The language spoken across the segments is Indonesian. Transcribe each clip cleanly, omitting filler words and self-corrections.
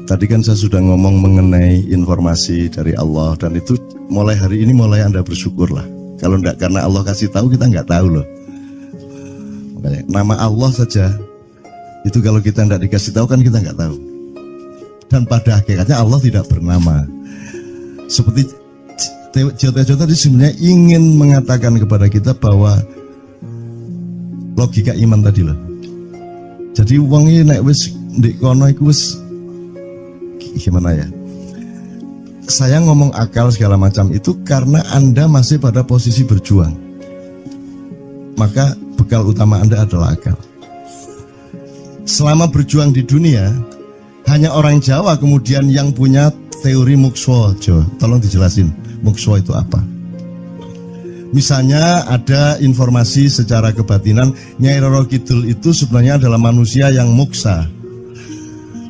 Tadi kan saya sudah ngomong mengenai informasi dari Allah, dan itu mulai hari ini mulai Anda bersyukurlah. Kalau enggak karena Allah kasih tahu, kita enggak tahu loh. Makanya, nama Allah saja itu kalau kita enggak dikasih tahu kan kita enggak tahu. Dan pada hakikatnya Allah tidak bernama. Seperti Tejo tadi sebenarnya ingin mengatakan kepada kita bahwa logika iman tadi loh. Jadi wong ini nek wis ndek kono iku wis gimana ya? Saya ngomong akal segala macam itu karena Anda masih pada posisi berjuang. Maka bekal utama Anda adalah akal. Selama berjuang di dunia, hanya orang Jawa kemudian yang punya teori mukswa. Tolong dijelasin, mukswa itu apa? Misalnya ada informasi secara kebatinan Nyai Roro Kidul itu sebenarnya adalah manusia yang muksa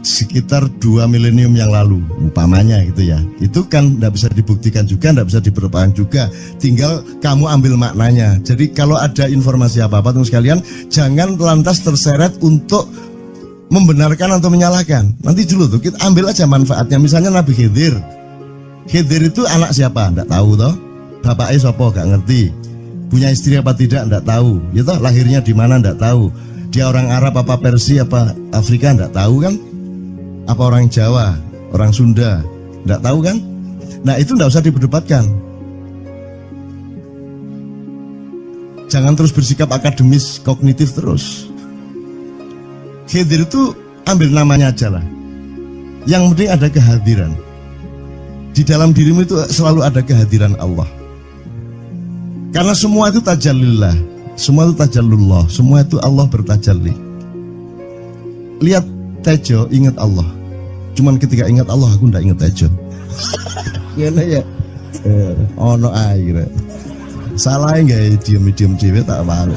sekitar 2 milenium yang lalu, umpamanya gitu ya. Itu kan tidak bisa dibuktikan juga, tidak bisa diperlukan juga. Tinggal kamu ambil maknanya. Jadi kalau ada informasi apa-apa teman sekalian, jangan lantas terseret untuk membenarkan atau menyalahkan. Nanti dulu tuh kita ambil aja manfaatnya. Misalnya Nabi Khidir. Khidir itu anak siapa? Tidak tahu toh. Bapaknya siapa? Gak ngerti. Punya istri apa tidak? Tidak tahu. Ya toh, lahirnya di mana? Tidak tahu. Dia orang Arab apa Persia apa Afrika? Tidak tahu kan? Apa orang Jawa, orang Sunda? Tidak tahu kan? Nah itu tidak usah diperdebatkan. Jangan terus bersikap akademis, kognitif terus. Khidir itu ambil namanya aja lah. Yang penting ada kehadiran. Di dalam dirimu itu selalu ada kehadiran Allah. Karena semua itu tajallillah, semua itu tajallullah, semua itu Allah bertajalli. Lihat Tejo, ingat Allah. Cuman ketika ingat Allah, aku ndak ingat Tejo. Gimana ya? Ono air. Salah nggak diem cewek tak malu.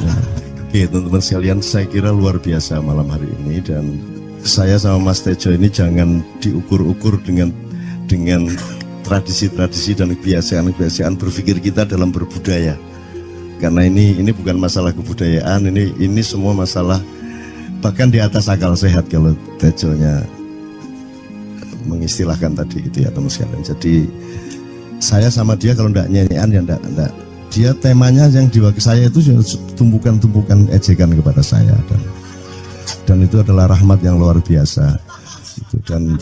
Oke teman-teman sekalian, saya kira luar biasa malam hari ini, dan saya sama Mas Tejo ini jangan diukur-ukur dengan tradisi-tradisi dan kebiasaan-kebiasaan berpikir kita dalam berbudaya. Karena ini bukan masalah kebudayaan, ini semua masalah bahkan di atas akal sehat kalau Tejonya mengistilahkan tadi itu ya teman sekalian. Jadi saya sama dia kalau enggak nyanyian ya enggak. Dia temanya yang diwakili saya itu tumpukan-tumpukan ejekan kepada saya, dan itu adalah rahmat yang luar biasa. Dan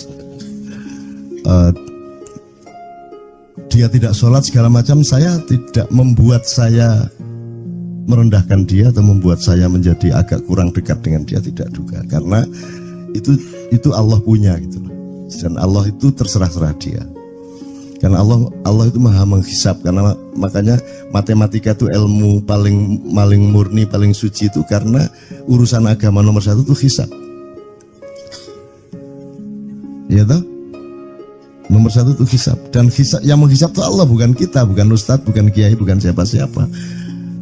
dia tidak sholat segala macam, saya tidak membuat saya merendahkan dia atau membuat saya menjadi agak kurang dekat dengan dia, tidak juga, karena itu Allah punya gitu loh. Dan Allah itu terserah-serah dia. Karena Allah itu maha menghisap. Karena makanya matematika itu ilmu paling murni, paling suci itu karena urusan agama nomor 1 itu hisap. Ya toh? Nomor 1 itu hisap. Dan hisap, yang menghisap itu Allah, bukan kita, bukan ustadz, bukan kiai, bukan siapa-siapa.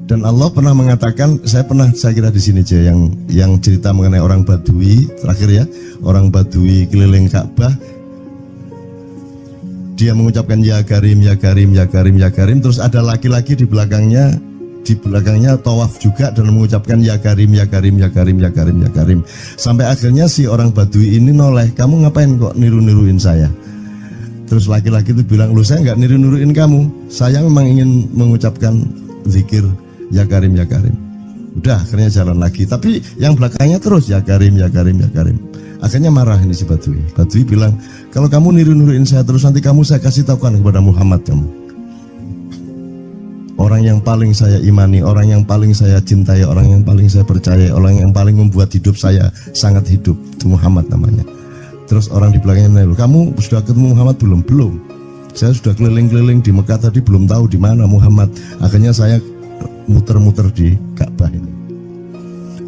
Dan Allah pernah mengatakan, saya kira di sini aja yang cerita mengenai orang Badui terakhir ya, orang Badui keliling Ka'bah, dia mengucapkan ya Karim, ya Karim, ya Karim, ya Karim, terus ada laki-laki di belakangnya tawaf juga dan mengucapkan ya Karim, ya Karim, ya Karim, ya Karim, ya Karim, sampai akhirnya si orang Badui ini noleh, kamu ngapain kok niru-niruin saya? Terus laki-laki itu bilang, loh saya nggak niru-niruin kamu, saya memang ingin mengucapkan zikir ya Karim, ya Karim. Udah akhirnya jalan lagi, tapi yang belakangnya terus ya Karim, ya Karim, ya Karim. Akhirnya marah ini si Badui. Badui bilang, kalau kamu niru-niruin saya terus, nanti saya kasih tahukan kepada Muhammad kamu. Orang yang paling saya imani, orang yang paling saya cintai, orang yang paling saya percaya, orang yang paling membuat hidup saya sangat hidup, itu Muhammad namanya. Terus orang di belakangnya nanya, kamu sudah ketemu Muhammad belum? Belum. Saya sudah keliling-keliling di Mekah tadi, belum tahu di mana Muhammad. Akhirnya saya muter-muter di Ka'bah ini.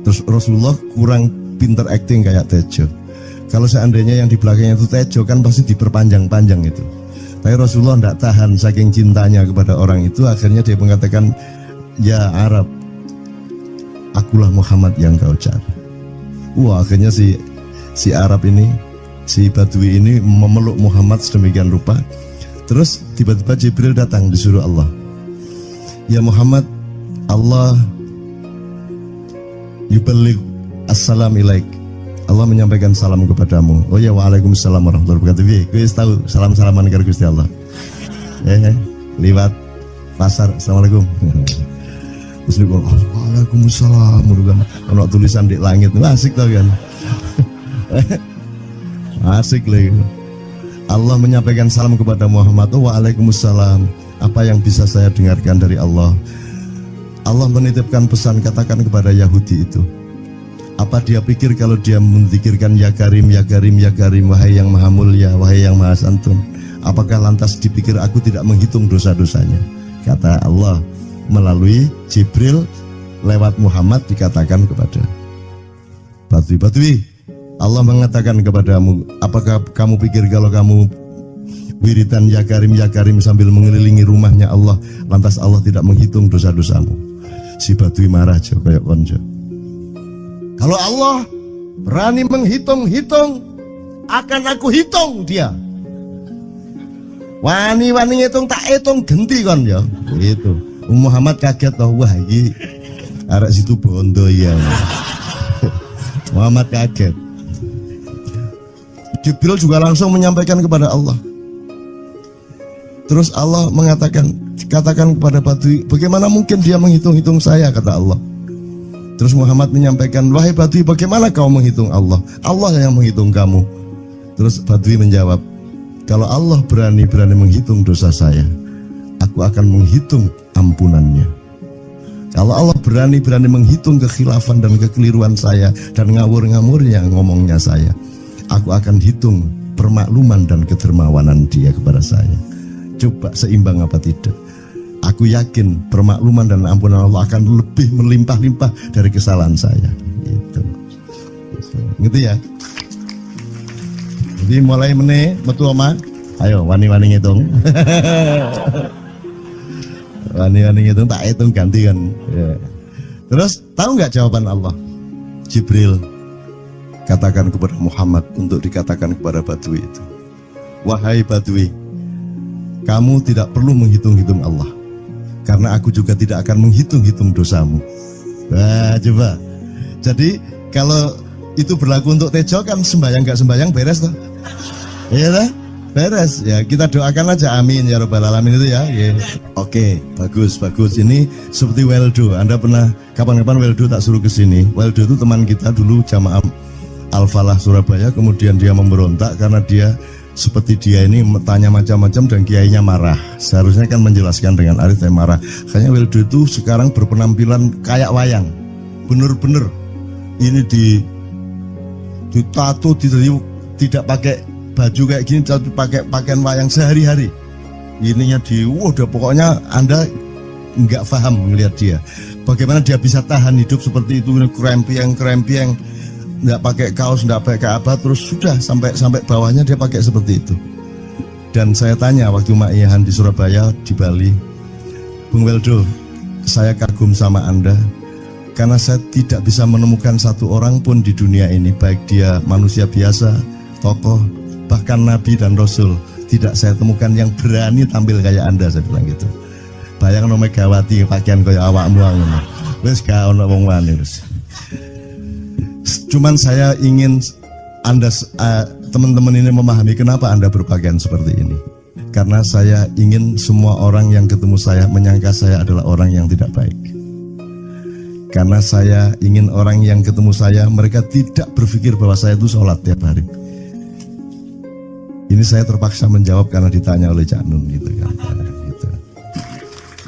Terus Rasulullah kurang pinter acting kayak Tejo. Kalau seandainya yang di belakangnya itu Tejo kan pasti diperpanjang-panjang itu. Tapi Rasulullah tidak tahan saking cintanya kepada orang itu, akhirnya dia mengatakan, ya Arab, akulah Muhammad yang kau cari. Wah, akhirnya si Arab ini, si Badui ini memeluk Muhammad sedemikian rupa. Terus tiba-tiba Jibril datang disuruh Allah, ya Muhammad, Allah yuballigh assalam ilaik, Allah menyampaikan salam kepadamu. Oh ya, waalaikumsalam warahmatullahi wabarakatuh. Gue tahu salam-salaman karo Gusti Allah. Liwat pasar, assalamualaikum. Terus dia bilang, waalaikumsalam. Ono tulisan di langit, asik tau kan? Asik lagi. Allah menyampaikan salam kepada Muhammad. Oh, waalaikumsalam. Apa yang bisa saya dengarkan dari Allah? Allah menitipkan pesan, katakan kepada Yahudi itu. Apa dia pikir kalau dia menzikirkan ya Karim, ya Karim, ya Karim, wahai yang maha mulia, wahai yang maha santun, apakah lantas dipikir aku tidak menghitung dosa-dosanya? Kata Allah melalui Jibril lewat Muhammad dikatakan kepada Badui, Allah mengatakan kepadamu, apakah kamu pikir kalau kamu wiridan ya Karim sambil mengelilingi rumahnya Allah, lantas Allah tidak menghitung dosa-dosamu? Si Badui marah jo kayak konjo. Kalau Allah berani menghitung-hitung, akan aku hitung dia. Wani-wani hitung tak hitung genti kon ya. Gitu. Muhammad kaget toh, wah iki arek situ bondo ya. Muhammad kaget. Jibril juga langsung menyampaikan kepada Allah. Terus Allah mengatakan, katakan kepada Badui, bagaimana mungkin dia menghitung-hitung saya, kata Allah. Terus Muhammad menyampaikan, wahai Badui, bagaimana kau menghitung Allah? Allah yang menghitung kamu. Terus Badui menjawab, kalau Allah berani menghitung dosa saya, aku akan menghitung ampunannya. Kalau Allah berani menghitung kekhilafan dan kekeliruan saya dan ngawur-ngawurnya ngomongnya saya, aku akan hitung permakluman dan kedermawanan dia kepada saya. Coba seimbang apa tidak? Aku yakin permakluman dan ampunan Allah akan lebih melimpah-limpah dari kesalahan saya. Gitu ya. Jadi mulai metu oma, ayo wani-wani ngitung. Wani-wani ngitung tak hitung ganti kan. Ya. Terus tahu nggak jawaban Allah? Jibril katakan kepada Muhammad untuk dikatakan kepada Badui itu. Wahai Badui, kamu tidak perlu menghitung-hitung Allah, karena aku juga tidak akan menghitung-hitung dosamu. Nah, coba. Jadi kalau itu berlaku untuk Tejo kan sembahyang gak sembahyang beres toh? Iya lah, beres. Ya kita doakan aja amin ya robbal alamin itu ya. Yeah. Oke, bagus. Ini seperti Weldo. Anda pernah kapan-kapan Weldo tak suruh ke sini. Weldo itu teman kita dulu jamaah Al-Falah Surabaya, kemudian dia memberontak karena dia seperti dia ini tanya macam-macam dan kiainya marah. Seharusnya kan menjelaskan dengan arif yang marah. Kayaknya Weldo itu sekarang berpenampilan kayak wayang. Bener-bener ini ditato, tidak pakai baju kayak gini, tapi pakai pakaian wayang sehari-hari. Ininya udah pokoknya Anda nggak paham melihat dia. Bagaimana dia bisa tahan hidup seperti itu, krempieng, nggak pakai kaos, nggak pakai apa, terus sudah sampai bawahnya dia pakai seperti itu. Dan saya tanya waktu Ma'iyahan di Surabaya, di Bali, Bung Weldo, saya kagum sama Anda karena saya tidak bisa menemukan satu orang pun di dunia ini, baik dia manusia biasa, tokoh, bahkan Nabi dan Rasul, tidak saya temukan yang berani tampil kayak Anda. Saya bilang gitu. Bayang no Megawati pakaian kayak awakmu ngono. Wis gak ono wong wani wis. Cuman saya ingin Anda teman-teman ini memahami kenapa Anda berpakaian seperti ini. Karena saya ingin semua orang yang ketemu saya menyangka saya adalah orang yang tidak baik. Karena saya ingin orang yang ketemu saya, mereka tidak berpikir bahwa saya itu sholat tiap hari. Ini saya terpaksa menjawab karena ditanya oleh Cak Nun gitu kan. Gitu.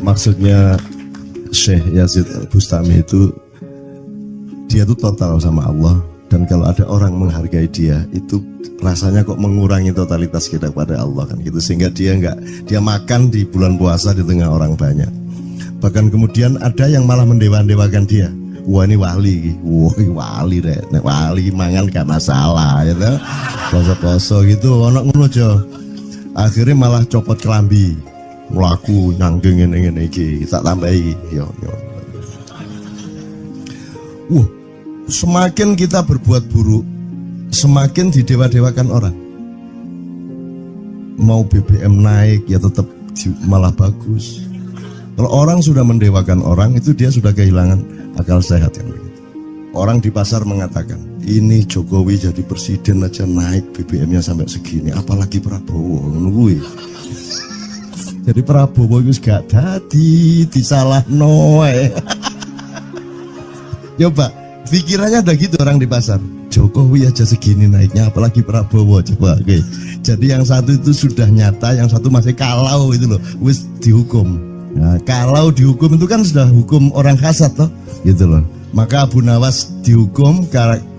Maksudnya Syekh Yazid Bustami itu, dia itu total sama Allah, dan kalau ada orang menghargai dia itu rasanya kok mengurangi totalitas kita kepada Allah kan gitu, sehingga dia makan di bulan puasa di tengah orang banyak. Bahkan kemudian ada yang malah mendewa-dewakan dia. Wah ini wali, wali deh, wali mangan gak masalah ya gitu. Poso-poso gitu, ono ngono aja. Akhirnya malah copot kelambi, mlaku nyanggeng ngene iki, tak tambahi yo. Semakin kita berbuat buruk, semakin didewa-dewakan orang. Mau BBM naik ya tetap malah bagus. Kalau orang sudah mendewakan orang, itu dia sudah kehilangan akal sehat kan begitu. Orang di pasar mengatakan, ini Jokowi jadi presiden aja naik BBM-nya sampai segini, apalagi Prabowo nungguin. Jadi Prabowo itu gak dadi disalah noe. Coba pikirannya ada gitu orang di pasar. Jokowi aja segini naiknya, apalagi Prabowo. Coba, oke. Jadi yang satu itu sudah nyata, yang satu masih kalau itu loh, wis dihukum. Nah, kalau dihukum itu kan sudah hukum orang kasat toh, gitu loh. Maka Abu Nawas dihukum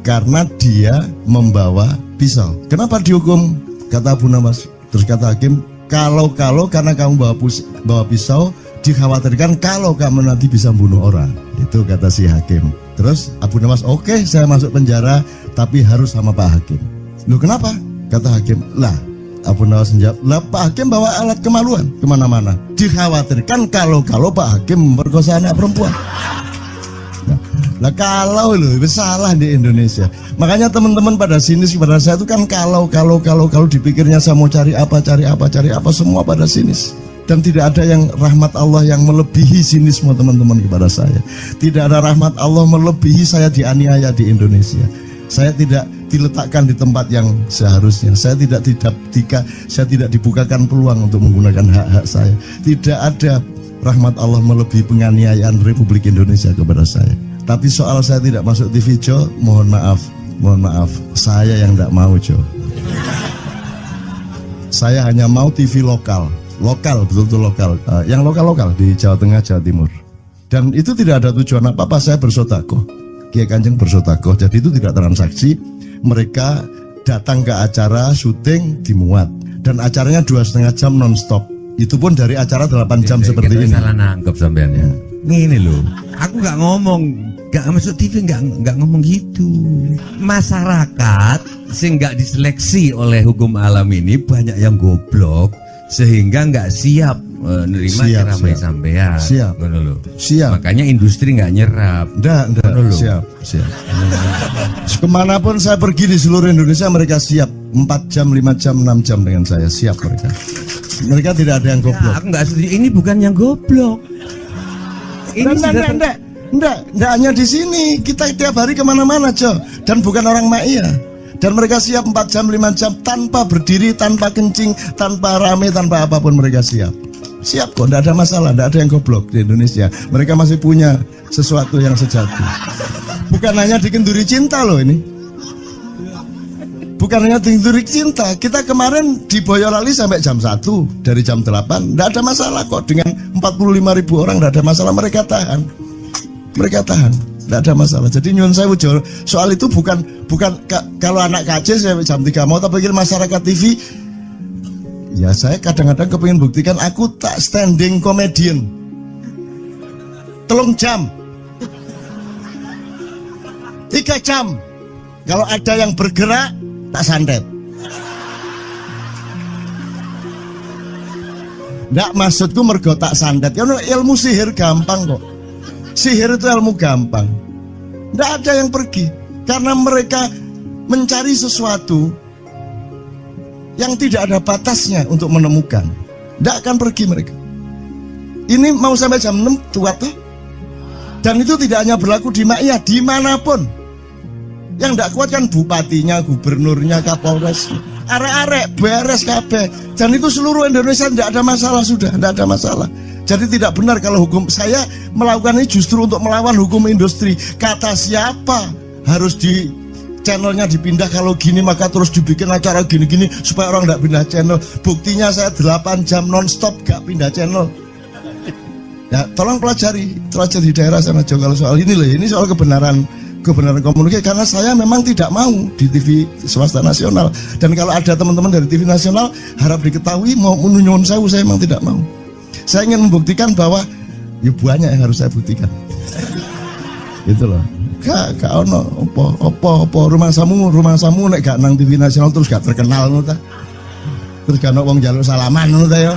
karena dia membawa pisau. Kenapa dihukum? Kata Abu Nawas. Terus kata hakim, kalau karena kamu bawa pisau, dikhawatirkan kalau kamu nanti bisa bunuh orang. Itu kata si hakim. Terus Abu Nawas, oke, saya masuk penjara, tapi harus sama Pak Hakim. Loh kenapa? Kata hakim, lah Abu Nawas menjawab, lah Pak Hakim bawa alat kemaluan kemana-mana. Dikhawatirkan kalau Pak Hakim memperkosa anak perempuan. Nah kalau loh, salah di Indonesia. Makanya teman-teman pada sinis pada saya itu kan kalau dipikirnya saya mau cari apa, semua pada sinis. Dan tidak ada yang rahmat Allah yang melebihi sinisme teman-teman kepada saya. Tidak ada rahmat Allah melebihi saya dianiaya di Indonesia. Saya tidak diletakkan di tempat yang seharusnya. Saya tidak dibukakan peluang untuk menggunakan hak-hak saya. Tidak ada rahmat Allah melebihi penganiayaan Republik Indonesia kepada saya. Tapi soal saya tidak masuk TV, Jo, mohon maaf, saya yang tidak mau, Jo. Saya hanya mau TV lokal, betul-betul lokal, yang lokal di Jawa Tengah, Jawa Timur. Dan itu tidak ada tujuan apa-apa, saya bersodakoh, Kiai Kanjeng bersodakoh, jadi itu tidak transaksi. Mereka datang ke acara syuting dimuat, dan acaranya 2,5 jam non-stop. Itu pun dari acara 8 jam seperti ini. Salah nangkep sampean ya. Ini loh, aku nggak ngomong, nggak masuk TV, nggak ngomong gitu. Masyarakat sing nggak diseleksi oleh hukum alam ini banyak yang goblok sehingga nggak siap nerima ceramah sampean. Siap. Makanya industri nggak nyerap. Siap. Kemanapun saya pergi di seluruh Indonesia mereka siap 4 jam, 5 jam, 6 jam dengan saya, siap mereka. Mereka tidak ada yang goblok. Ya, aku nggak setuju. Ini bukan yang goblok. Enggak hanya di sini, kita tiap hari kemana-mana, Jo. Dan bukan orang Ma'iyah. Dan mereka siap 4 jam, 5 jam tanpa berdiri, tanpa kencing, tanpa rame, tanpa apapun mereka siap. Siap kok, enggak ada masalah, enggak ada yang goblok di Indonesia. Mereka masih punya sesuatu yang sejati. Bukan hanya dikenduri cinta loh ini. Bukan hanya dikenduri cinta. Kita kemarin di Boyolali sampai jam 1, dari jam 8. Enggak ada masalah kok, dengan 45.000 orang enggak ada masalah, mereka tahan, tidak ada masalah. Jadi nyuwun sewu soal itu bukan kalau anak KJ saya jam 3 mau tapi masyarakat TV. Ya saya kadang-kadang kepingin buktikan aku tak standing comedian 3 jam 3 jam. Kalau ada yang bergerak tak santet. Nggak, maksudku mergo tak santet. Ya ilmu sihir gampang kok. Sihir itu ilmu gampang. Nggak ada yang pergi karena mereka mencari sesuatu yang tidak ada batasnya untuk menemukan. Nggak akan pergi mereka. Ini mau sampai jam 6 tuat tuh. Dan itu tidak hanya berlaku di Ma'iyah, dimanapun. Yang nggak kuat kan bupatinya, gubernurnya, kapolres, arek-arek beres kabeh. Dan itu seluruh Indonesia tidak ada masalah, sudah tidak ada masalah. Jadi tidak benar kalau hukum, saya melakukan ini justru untuk melawan hukum industri. Kata siapa harus di channelnya dipindah, kalau gini maka terus dibikin acara gini-gini supaya orang tidak pindah channel. Buktinya saya 8 jam non-stop gak pindah channel. Ya tolong pelajari di daerah sana juga kalau soal ini loh. Ini soal kebenaran komunikasi, karena saya memang tidak mau di TV swasta nasional. Dan kalau ada teman-teman dari TV nasional harap diketahui mau menyunyun saya memang tidak mau. Saya ingin membuktikan bahwa ya banyak yang harus saya buktikan. Gitu loh. Gak ono opo rumah samu nek gak nang TV nasional terus gak terkenal ngono ta. Terus gak ono wong njaluk salaman ngono ta ya.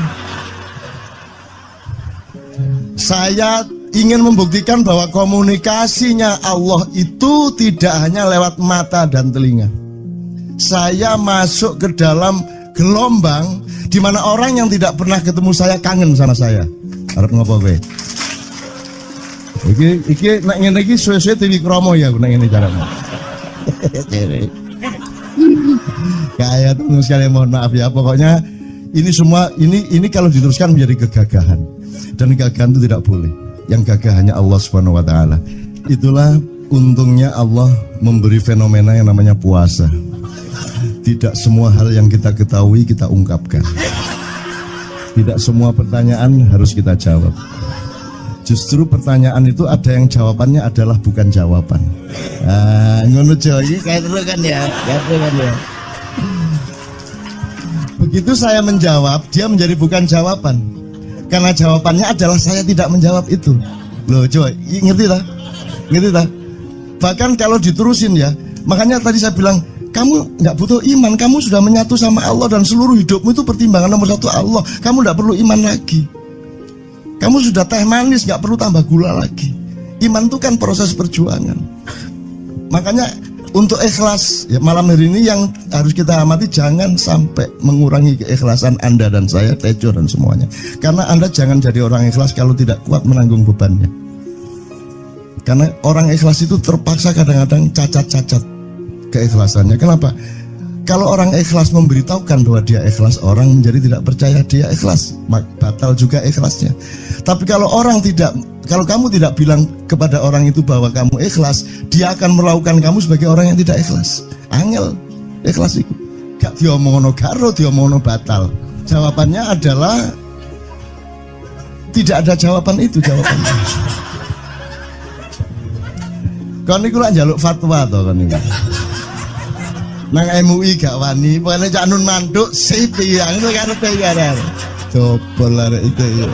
Saya ingin membuktikan bahwa komunikasinya Allah itu tidak hanya lewat mata dan telinga. Saya masuk ke dalam gelombang di mana orang yang tidak pernah ketemu saya kangen sama saya. Arep ngopo kowe? Iki nek ngene iki suwe-suwe TV Kromo ya nek ngene carane. Kayak teman sekalian, mohon maaf ya, pokoknya ini semua ini kalau diteruskan menjadi kegagahan, dan kegagahan itu tidak boleh. Yang gagah hanya Allah Subhanahu wa taala. Itulah untungnya Allah memberi fenomena yang namanya puasa. Tidak semua hal yang kita ketahui kita ungkapkan. Tidak semua pertanyaan harus kita jawab. Justru pertanyaan itu ada yang jawabannya adalah bukan jawaban. Ngono iki kayak terus kan ya, Begitu saya menjawab, dia menjadi bukan jawaban. Karena jawabannya adalah saya tidak menjawab itu. Loh, coba ngerti tak? Ngerti tak? Bahkan kalau diterusin ya, makanya tadi saya bilang, kamu nggak butuh iman, kamu sudah menyatu sama Allah dan seluruh hidupmu itu pertimbangan nomor satu Allah. Kamu nggak perlu iman lagi. Kamu sudah teh manis, nggak perlu tambah gula lagi. Iman itu kan proses perjuangan. Makanya untuk ikhlas ya, malam hari ini yang harus kita amati, jangan sampai mengurangi keikhlasan Anda dan saya, Tejo dan semuanya. Karena Anda jangan jadi orang ikhlas kalau tidak kuat menanggung bebannya. Karena orang ikhlas itu terpaksa kadang-kadang cacat-cacat keikhlasannya. Kenapa? Kalau orang ikhlas memberitahukan bahwa dia ikhlas, orang menjadi tidak percaya dia ikhlas, batal juga ikhlasnya. Tapi kalau kamu tidak bilang kepada orang itu bahwa kamu ikhlas, dia akan melakukan kamu sebagai orang yang tidak ikhlas. Angel ikhlas itu gak diomongono karo, diomongono batal. Jawabannya adalah tidak ada jawaban itu jawabannya. Kon niku lak njaluk fatwa to kon niku. Nang MUI gak wani, pokoknya Cak Nun manduk sip ya, itu karepe ya. Coba lah itu ya.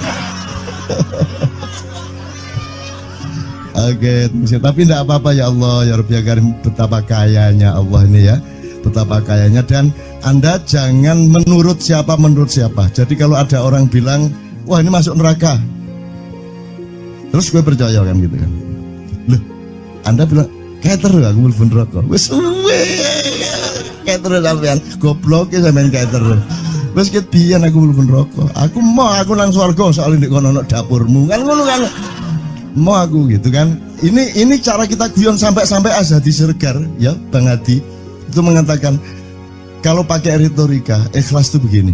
Oke, tapi tidak apa-apa ya Allah, ya Rabbi ya Karim, betapa kayanya Allah ini ya. Betapa kayanya, dan Anda jangan menurut siapa. Jadi kalau ada orang bilang, wah ini masuk neraka, terus gue percaya kan gitu kan. Loh, Anda bilang, kater aku mlebu neraka. Wis kater sampean, goblok ya sampean kater. Wis ket biyen aku mlebu neraka. Aku nang swarga soalnya ndek kono ana dapurmu. Kan ngono kan. Mau aku gitu kan. Ini cara kita guyon sampai Azhadi Siregar ya, Bang Hadi itu mengatakan kalau pakai retorika ikhlas itu begini.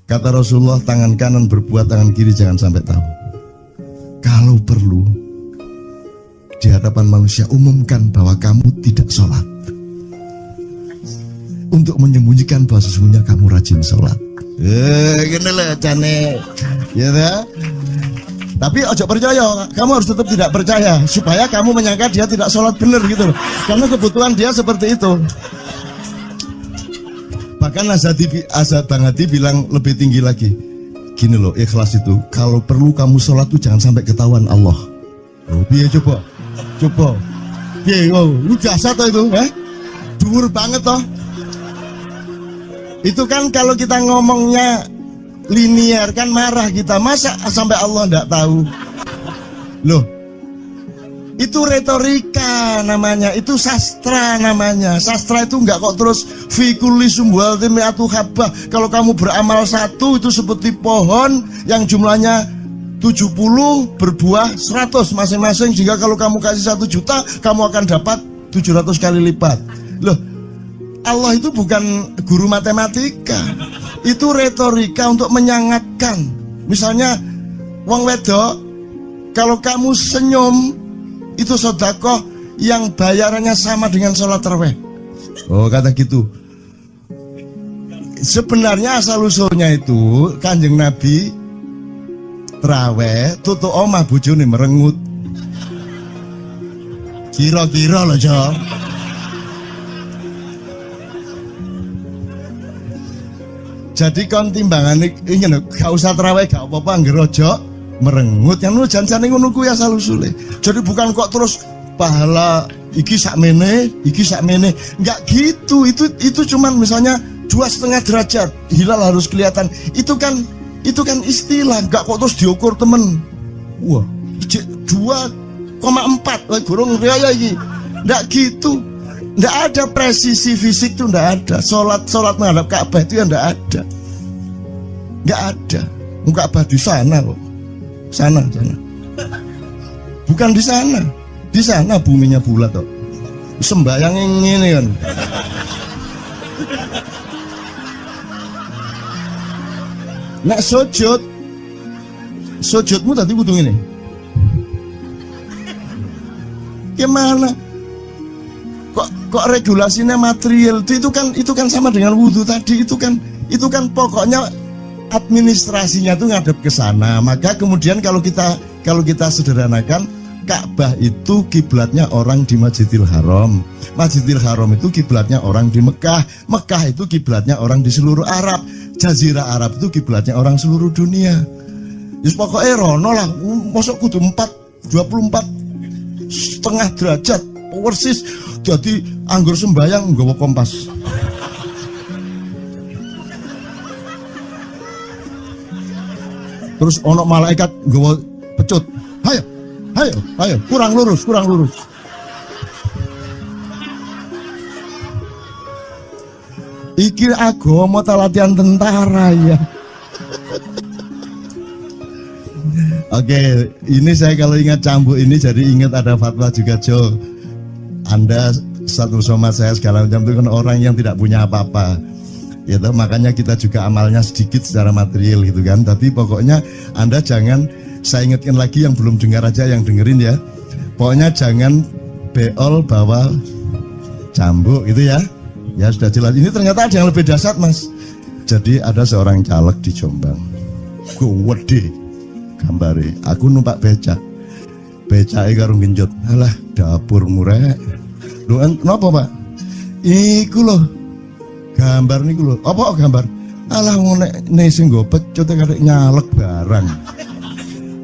Kata Rasulullah, tangan kanan berbuat, tangan kiri jangan sampai tahu. Kalau perlu di hadapan manusia umumkan bahwa kamu tidak sholat, untuk menyembunyikan bahwa sesungguhnya kamu rajin sholat. Gini lah cane, ya dah. Tapi ojo percaya, kamu harus tetap tidak percaya supaya kamu menyangka dia tidak sholat benar gitu loh. Karena kebutuhan dia seperti itu. Bahkan Bang Hadi bilang lebih tinggi lagi. Gini loh, ikhlas itu kalau perlu kamu sholat tuh jangan sampai ketahuan Allah. Oh, biar coba. Ini jasa toh itu, dhuwur banget toh. Itu kan kalau kita ngomongnya linear kan marah kita, masa sampai Allah enggak tahu. Loh, itu retorika namanya, itu sastra namanya. Sastra itu enggak kok terus fi kulli sumbuhatin mi'atu habbah. Kalau kamu beramal satu itu seperti pohon yang jumlahnya 70 berbuah 100 masing-masing, sehingga kalau kamu kasih 1 juta kamu akan dapat 700 kali lipat. Loh, Allah itu bukan guru matematika, itu retorika untuk menyangatkan. Misalnya wong wedok, kalau kamu senyum itu sedekah yang bayarannya sama dengan sholat tarawih. Oh, kata gitu. Sebenarnya asal usulnya itu Kanjeng Nabi traweh tutuk omah bojone merengut. Kira-kira loh, Jo. Jadi kon timbangan ini gak usah traweh gak apa-apa ngerojo merengut yang lu janjane ngono kuwi asal usule. Jadi bukan kok terus pahala iki sakmene, enggak gitu. Itu cuman misalnya 2,5 derajat hilal harus kelihatan. Itu kan istilah, enggak kok terus diukur temen. Wah, 2,4 gurung riya iki. Enggak gitu. Nggak ada presisi fisik tuh, nggak ada. Sholat menghadap Ka'bah itu ya nggak ada. Nggak ada. Ka'bah di sana kok. Sana. Bukan di sana. Di sana buminya bulat kok. sembayang ngene kan. Nek sujudmu tadi kudu ngene. Gimana? Kok regulasinya material itu kan sama dengan wudhu tadi, itu kan pokoknya administrasinya tuh ngadep ke sana. Maka kemudian kalau kita sederhanakan, Ka'bah itu kiblatnya orang di Masjidil Haram. Masjidil Haram itu kiblatnya orang di Mekah. Mekah itu kiblatnya orang di seluruh Arab. Jazirah Arab itu kiblatnya orang seluruh dunia. Yus pokoknya rono lah, masuk kudu 24 setengah derajat persis. Jadi anggur sembayang nggawa kompas. Terus ono malaikat nggawa pecut. Ayo, kurang lurus. Iki agama ta latihan tentara ya. Oke, ini saya kalau ingat cambuk ini jadi ingat ada fatwa juga, Jo. Anda satu sama saya segala macam itu kan orang yang tidak punya apa-apa. Ya toh, makanya kita juga amalnya sedikit secara material gitu kan. Tapi pokoknya Anda jangan, saya ingatkan lagi yang belum dengar aja, yang dengerin ya. Pokoknya jangan beol bawa cambuk gitu ya. Ya sudah jelas. Ini ternyata ada yang lebih dahsyat, Mas. Jadi ada seorang caleg di Jombang. Gede gambare. Aku numpak becak. Becake karo genjot. Alah, dapur murek. Lho napa, Pak? Iku lho. Gambar niku lho. Apa gambar? Alah ngono nek sing nggo pecut karek nyalek barang.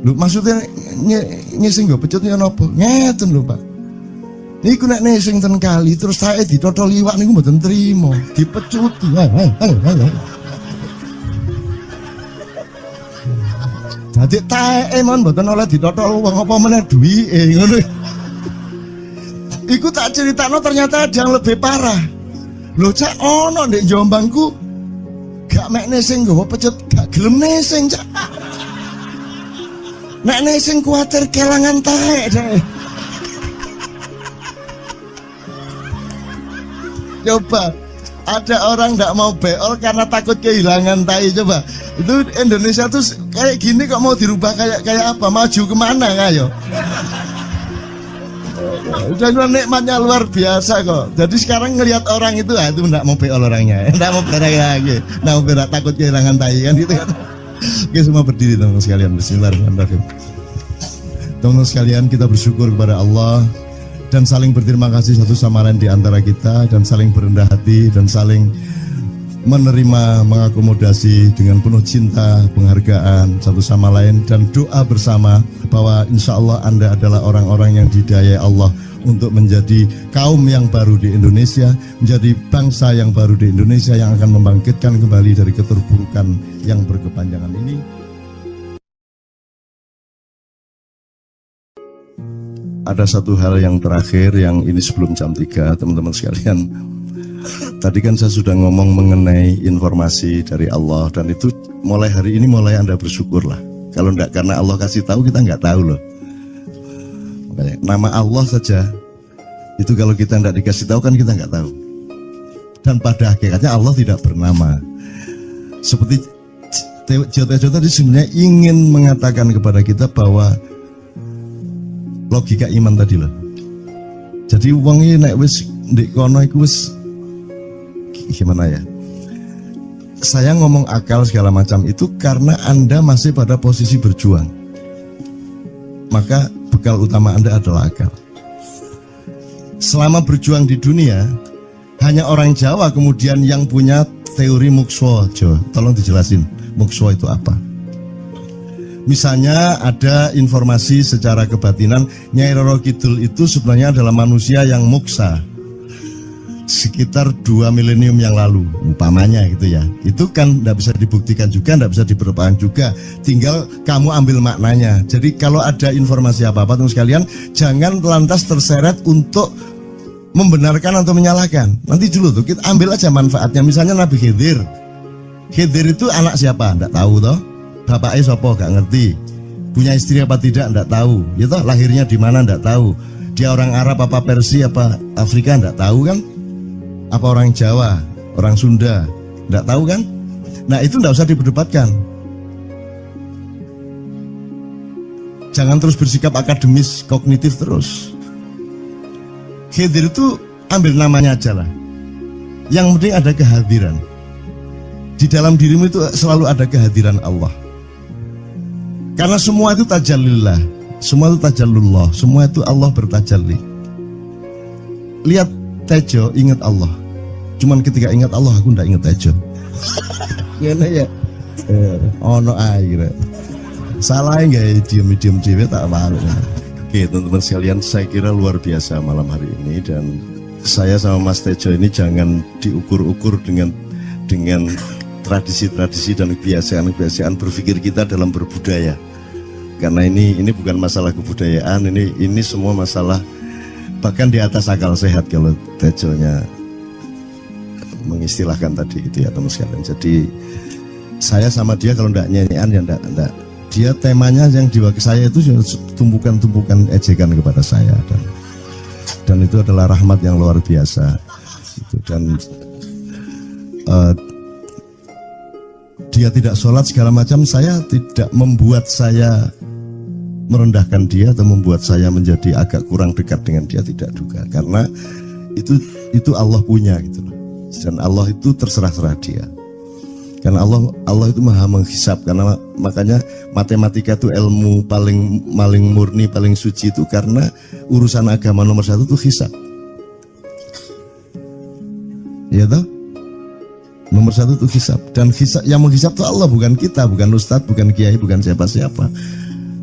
Lho maksudnya sing nggo pecut ya napa? Ngeten lho, Pak. Niku nek sing ten kali terus sae ditotol iwak niku mboten trimo, dipecuti. Dadi taeke mon mboten oleh ditotol wong apa meneh duwike ngono. Iku tak critakno ternyata ada yang lebih parah. Lho cak ono ndek Jombangku gak mek sing nggawa pecut gak gelem nesing cak. Nek nesing kuwatir kelangan taek deh. Coba ada orang tidak mau beol karena takut kehilangan tai. Coba itu Indonesia tuh kayak gini kok mau dirubah kayak apa? Maju kemana ayo? Udah nikmatnya luar biasa kok. Jadi sekarang ngelihat orang itu itu tidak mau beol orangnya, tidak mau berak lagi, tidak mau berak, takut kehilangan tai kan gitu kan. Oke, semua berdiri teman-teman sekalian. Bismillahirrahmanirrahim. Teman-teman sekalian, kita bersyukur kepada Allah dan saling berterima kasih satu sama lain di antara kita, dan saling berendah hati dan saling menerima, mengakomodasi dengan penuh cinta, penghargaan satu sama lain, dan doa bersama bahwa insya Allah Anda adalah orang-orang yang didayai Allah untuk menjadi kaum yang baru di Indonesia, menjadi bangsa yang baru di Indonesia yang akan membangkitkan kembali dari keterpurukan yang berkepanjangan ini. Ada satu hal yang terakhir yang ini sebelum jam 3 teman-teman sekalian. Tadi kan saya sudah ngomong mengenai informasi dari Allah, dan itu mulai hari ini mulai Anda bersyukurlah. Kalau enggak karena Allah kasih tahu, kita enggak tahu loh. Makanya nama Allah saja itu kalau kita enggak dikasih tahu kan kita enggak tahu. Dan pada hakikatnya Allah tidak bernama. Seperti Jota tadi sebenarnya ingin mengatakan kepada kita bahwa logika iman tadi loh. Jadi wong iki nek wis ndek kono iku wis gimana ya? Saya ngomong akal segala macam itu karena Anda masih pada posisi berjuang. Maka bekal utama Anda adalah akal. Selama berjuang di dunia, hanya orang Jawa kemudian yang punya teori mukswa. Jo, tolong dijelasin mukswa itu apa? Misalnya ada informasi secara kebatinan Nyai Roro Kidul itu sebenarnya adalah manusia yang muksa sekitar 2 milenium yang lalu, umpamanya gitu ya. Itu kan tidak bisa dibuktikan juga, tidak bisa diperlukan juga. Tinggal kamu ambil maknanya. Jadi kalau ada informasi apa-apa teman sekalian, jangan lantas terseret untuk membenarkan atau menyalahkan. Nanti dulu tuh kita ambil aja manfaatnya. Misalnya Nabi Khidir. Khidir itu anak siapa? Tidak tahu toh. Bapaknya sopo gak ngerti, punya istri apa tidak ndak tahu, ya toh lahirnya di mana ndak tahu, Dia orang Arab apa Persia apa Afrika enggak tahu kan? Apa orang Jawa, orang Sunda, enggak tahu kan? Nah itu enggak usah diperdebatkan. Jangan terus bersikap akademis, kognitif terus. Khidir itu ambil namanya aja lah. Yang penting ada kehadiran. Di dalam dirimu itu selalu ada kehadiran Allah. Karena semua itu tajallillah, semua itu tajallullah, semua itu Allah bertajalli. Lihat Tejo, ingat Allah. Cuman ketika ingat Allah, aku ndak ingat Tejo. Gimana ya? Ono air. Salah nggak ya diem cewek tak malu. Oke teman-teman sekalian, saya kira luar biasa malam hari ini, dan saya sama Mas Tejo ini jangan diukur-ukur dengan tradisi-tradisi dan kebiasaan-kebiasaan berpikir kita dalam berbudaya. Karena ini bukan masalah kebudayaan, ini semua masalah bahkan di atas akal sehat kalau Tejonya mengistilahkan tadi itu ya teman sekalian. Jadi saya sama dia kalau ndak nyanyian ya ndak. Dia temanya yang diwakili saya itu tumpukan-tumpukan ejekan kepada saya, dan itu adalah rahmat yang luar biasa. Dan dia tidak sholat segala macam, saya tidak membuat saya merendahkan dia atau membuat saya menjadi agak kurang dekat dengan dia, tidak juga, karena itu Allah punya gitu loh. Dan Allah itu terserah-serah dia. Karena Allah itu maha menghisap, karena makanya matematika itu ilmu paling murni, paling suci itu karena urusan agama nomor satu itu hisap. Ya toh? Nomor satu itu hisap, dan hisap, yang menghisap itu Allah, bukan kita, bukan ustadz, bukan kiai, bukan siapa-siapa.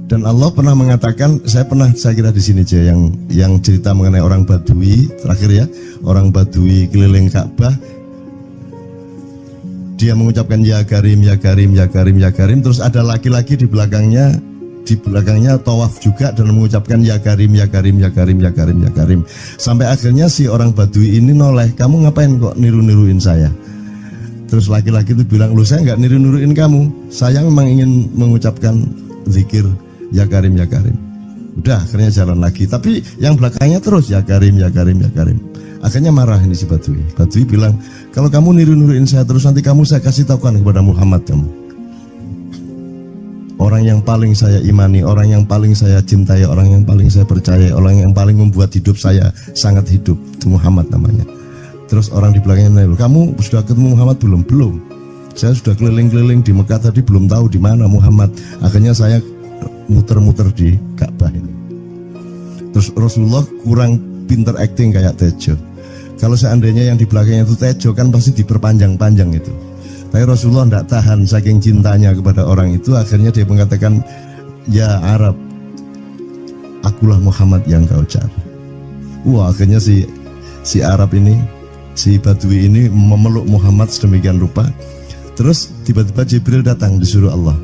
Dan Allah pernah mengatakan, saya kira di sini aja yang cerita mengenai orang Badui terakhir ya, orang Badui keliling Ka'bah, dia mengucapkan ya Karim, ya Karim, ya Karim, ya Karim, terus ada laki-laki di belakangnya tawaf juga dan mengucapkan ya Karim, ya Karim, ya Karim, ya Karim, ya Karim, sampai akhirnya si orang Badui ini noleh, kamu ngapain kok niru-niruin saya? Terus laki-laki itu bilang, loh saya nggak niru-niruin kamu, saya memang ingin mengucapkan zikir ya Karim, ya Karim. Udah akhirnya jalan lagi, tapi yang belakangnya terus ya Karim, ya Karim, ya Karim. Akhirnya marah ini si Badui. Badui bilang, kalau kamu niru-niruin saya terus, nanti saya kasih tahukan kepada Muhammad kamu. Orang yang paling saya imani, orang yang paling saya cintai, orang yang paling saya percaya, orang yang paling membuat hidup saya sangat hidup, itu Muhammad namanya. Terus orang di belakangnya nanya, kamu sudah ketemu Muhammad belum? Belum. Saya sudah keliling-keliling di Mekah tadi, belum tahu di mana Muhammad. Akhirnya saya muter-muter di Ka'bah ini. Terus Rasulullah kurang pinter acting kayak Tejo. Kalau seandainya yang di belakangnya itu Tejo kan pasti diperpanjang-panjang itu. Tapi Rasulullah tidak tahan saking cintanya kepada orang itu, akhirnya dia mengatakan, ya Arab, akulah Muhammad yang kau cari. Wah, akhirnya si Arab ini, si Badui ini memeluk Muhammad sedemikian rupa. Terus tiba-tiba Jibril datang disuruh Allah,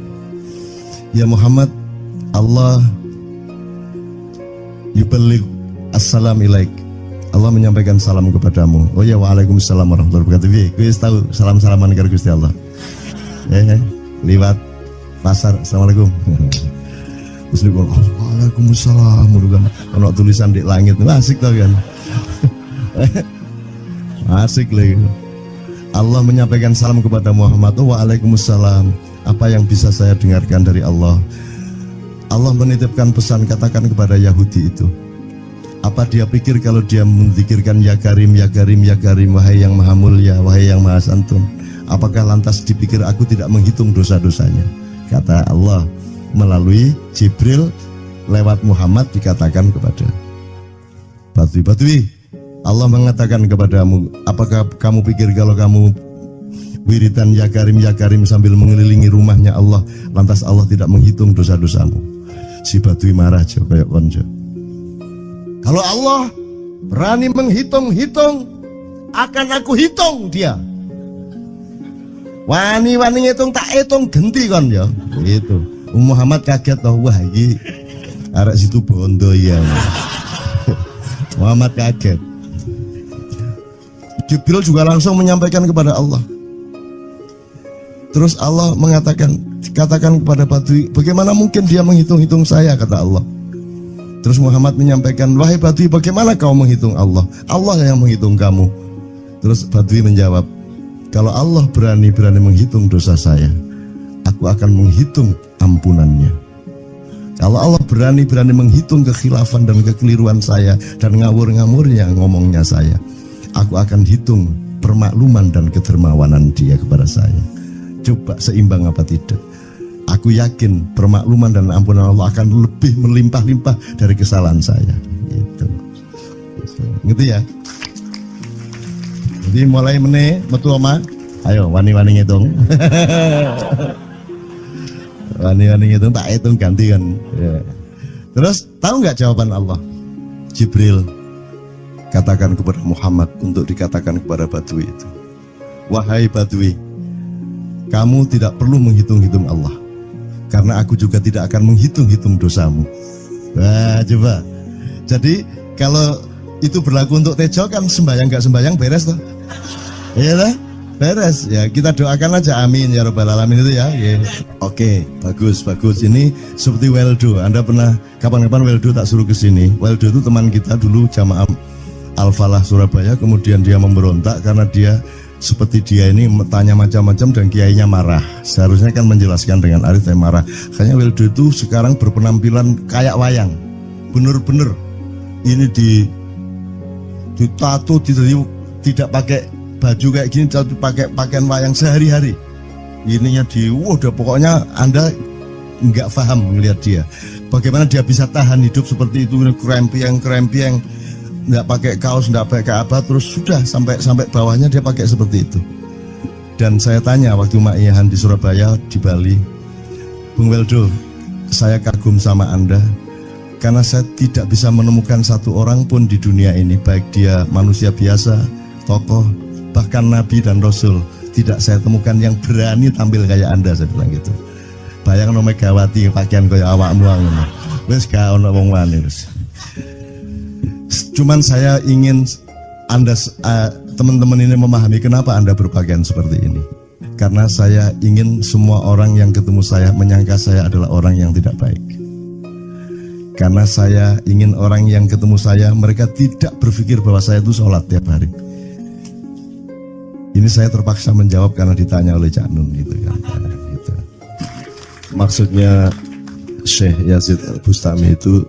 ya Muhammad, Allah yuballigh assalam ilaik, Allah menyampaikan salam kepadamu. Oh ya, waalaikumsalam warahmatullahi wabarakatuh. Gue tahu salam-salaman karo Gusti Allah. Liwat pasar, assalamualaikum. Terus dia bilang, waalaikumsalam. Ono tulisan di langit, asik tau kan? Asik lagi. Allah menyampaikan salam kepada Muhammad. Oh, waalaikumsalam. Apa yang bisa saya dengarkan dari Allah? Allah menitipkan pesan, katakan kepada Yahudi itu. Apa dia pikir kalau dia menzikirkan ya Karim, ya Karim, ya Karim, wahai yang maha mulia, wahai yang maha santun, apakah lantas dipikir aku tidak menghitung dosa-dosanya? Kata Allah melalui Jibril lewat Muhammad dikatakan kepada Badui, Allah mengatakan kepadamu, apakah kamu pikir kalau kamu wiridan ya Karim sambil mengelilingi rumahnya Allah, lantas Allah tidak menghitung dosa-dosamu? Si Badui marah jo kayak konjo. Kalau Allah berani menghitung-hitung, akan aku hitung dia. Wani-wani ngitung tak hitung genti kon ya. Gitu. Muhammad kaget toh, wah iki arek situ bondo ya. Muhammad kaget. Jibril juga langsung menyampaikan kepada Allah. Terus Allah mengatakan, katakan kepada Badui, bagaimana mungkin dia menghitung-hitung saya, kata Allah. Terus Muhammad menyampaikan, wahai Badui, bagaimana kau menghitung Allah? Allah yang menghitung kamu. Terus Badui menjawab, kalau Allah berani-berani menghitung dosa saya, aku akan menghitung ampunannya. Kalau Allah berani-berani menghitung kekhilafan dan kekeliruan saya dan ngawur-ngawurnya ngomongnya saya, aku akan hitung permakluman dan kedermawanan dia kepada saya. Coba seimbang apa tidak? Aku yakin permakluman dan ampunan Allah akan lebih melimpah-limpah dari kesalahan saya. Gitu. Ngerti ya? Jadi mulai metu oma, ayo wani-wani ngitung. Wani-wani ngitung tak hitung ganti kan. Ya. Terus tahu nggak jawaban Allah? Jibril katakan kepada Muhammad untuk dikatakan kepada Badui itu, wahai Badui, kamu tidak perlu menghitung-hitung Allah, karena aku juga tidak akan menghitung-hitung dosamu. Wah, coba. Jadi kalau itu berlaku untuk Tejo kan sembahyang gak sembahyang beres toh? Iya lah, beres. Ya kita doakan aja, amin ya robbal alamin itu ya. Oke, bagus. Ini seperti Weldo. Anda pernah kapan-kapan Weldo tak suruh ke sini. Weldo itu teman kita dulu jamaah Al-Falah Surabaya, kemudian dia memberontak karena dia seperti dia ini tanya macam-macam dan kiainya marah. Seharusnya kan menjelaskan dengan arif tapi marah. Kayaknya Weldo itu sekarang berpenampilan kayak wayang. Bener-bener ini ditato, tidak pakai baju kayak gini, tapi pakai pakaian wayang sehari-hari. Ininya udah pokoknya Anda nggak paham melihat dia. Bagaimana dia bisa tahan hidup seperti itu, krempiang, nggak pakai kaos, nggak pakai apa, terus sudah sampai bawahnya dia pakai seperti itu. Dan saya tanya waktu Ma'iyahan di Surabaya, di Bali, Bung Weldo, saya kagum sama Anda karena saya tidak bisa menemukan satu orang pun di dunia ini, baik dia manusia biasa, tokoh, bahkan Nabi dan Rasul, tidak saya temukan yang berani tampil kayak Anda. Saya bilang gitu. Bayang no Megawati pakaian kayak awakmu ngono. Wis gak ono wong wani wis. Cuman saya ingin Anda teman-teman ini memahami kenapa Anda berpakaian seperti ini. Karena saya ingin semua orang yang ketemu saya menyangka saya adalah orang yang tidak baik. Karena saya ingin orang yang ketemu saya, mereka tidak berpikir bahwa saya itu sholat tiap hari. Ini saya terpaksa menjawab karena ditanya oleh Cak Nun gitu kan. Gitu. Maksudnya Syekh Yazid Bustami itu,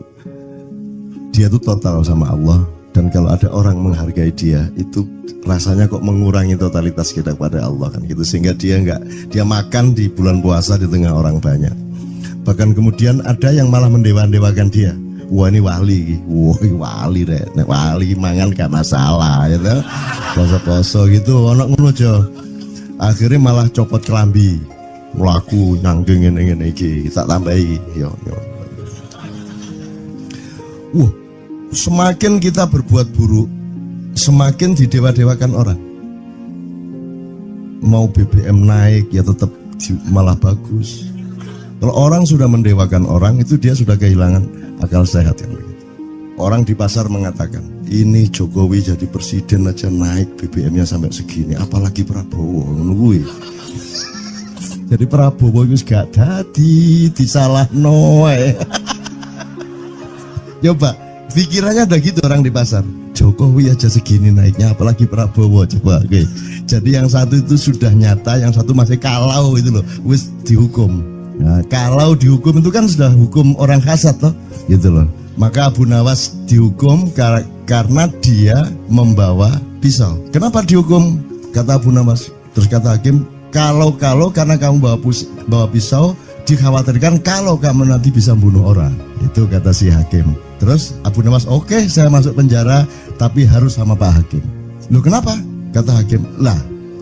dia itu total sama Allah, dan kalau ada orang menghargai dia itu rasanya kok mengurangi totalitas kita kepada Allah kan gitu, sehingga dia makan di bulan puasa di tengah orang banyak. Bahkan kemudian ada yang malah mendewa-dewakan dia. Wah ini wali, wali deh, nek wali mangan gak masalah ya gitu. Poso-poso gitu, ono ngono aja. Akhirnya malah copot kelambi, mlaku nyanggeng ngene iki, tak tambahi yo. Semakin kita berbuat buruk, semakin didewa-dewakan orang. Mau BBM naik ya tetap malah bagus. Kalau orang sudah mendewakan orang, itu dia sudah kehilangan akal sehat kan. Orang di pasar mengatakan, ini Jokowi jadi presiden aja naik BBM-nya sampai segini, apalagi Prabowo nungguin. Jadi Prabowo itu gak dadi disalahno. Coba pikirannya ada gitu orang di pasar. Jokowi aja segini naiknya, apalagi Prabowo. Coba, oke. Jadi yang satu itu sudah nyata, yang satu masih kalau itu loh, wis dihukum. Nah, kalau dihukum itu kan sudah hukum orang kasat loh, gitu loh. Maka Abu Nawas dihukum karena dia membawa pisau. Kenapa dihukum? Kata Abu Nawas. Terus kata hakim, kalau karena kamu bawa pisau, dikhawatirkan kalau kamu nanti bisa bunuh orang. Itu kata si hakim. Terus Abu Nawas, oke, saya masuk penjara, tapi harus sama Pak Hakim. Loh kenapa? Kata hakim, lah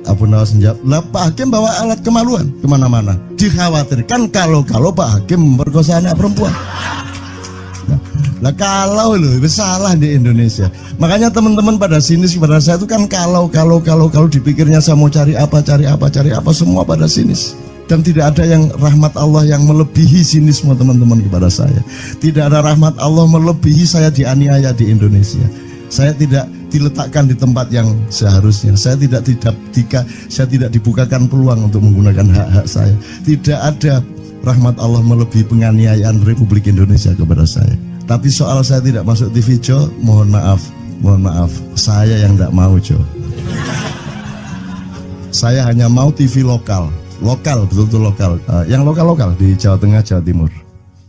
Abu Nawas menjawab, lah Pak Hakim bawa alat kemaluan kemana-mana. Dikhawatirkan kalau Pak Hakim memperkosa anak perempuan. Lah kalau loh, salah di Indonesia. Makanya teman-teman pada sinis pada saya itu kan kalau dipikirnya saya mau cari apa, semua pada sinis. Dan tidak ada yang rahmat Allah yang melebihi sinisme teman-teman kepada saya. Tidak ada rahmat Allah melebihi saya dianiaya di Indonesia. Saya tidak diletakkan di tempat yang seharusnya. Saya tidak dibukakan peluang untuk menggunakan hak-hak saya. Tidak ada rahmat Allah melebihi penganiayaan Republik Indonesia kepada saya. Tapi soal saya tidak masuk TV, Jo, mohon maaf, saya yang tidak mau, Jo. Saya hanya mau TV lokal, betul-betul lokal, yang lokal di Jawa Tengah, Jawa Timur.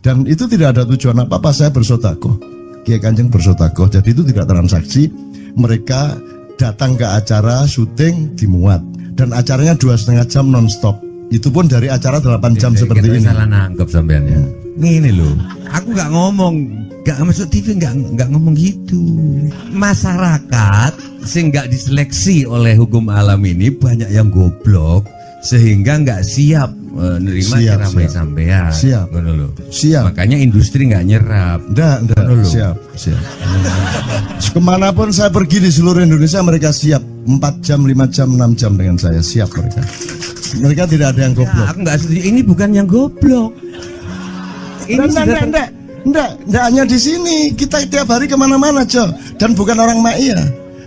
Dan itu tidak ada tujuan apa-apa, saya bersodakoh, Kiai Kanjeng bersodakoh, jadi itu tidak transaksi. Mereka datang ke acara syuting dimuat, dan acaranya 2,5 jam non-stop. Itu pun dari acara 8 jam seperti ini. Salah nangkep sampean ya. Ini loh, aku nggak ngomong, nggak masuk TV, nggak ngomong gitu. Masyarakat sing nggak diseleksi oleh hukum alam ini banyak yang goblok sehingga nggak siap menerima ceramah sampean. Siap. Makanya industri nggak nyerap. Nggak. Siap. Kemanapun saya pergi di seluruh Indonesia mereka siap. 4 jam, 5 jam, 6 jam dengan saya, siap mereka. Mereka tidak ada yang goblok. Ya, aku nggak setuju. Ini bukan yang goblok. Enggak hanya di sini. Kita tiap hari kemana-mana, Jo. Dan bukan orang Maia.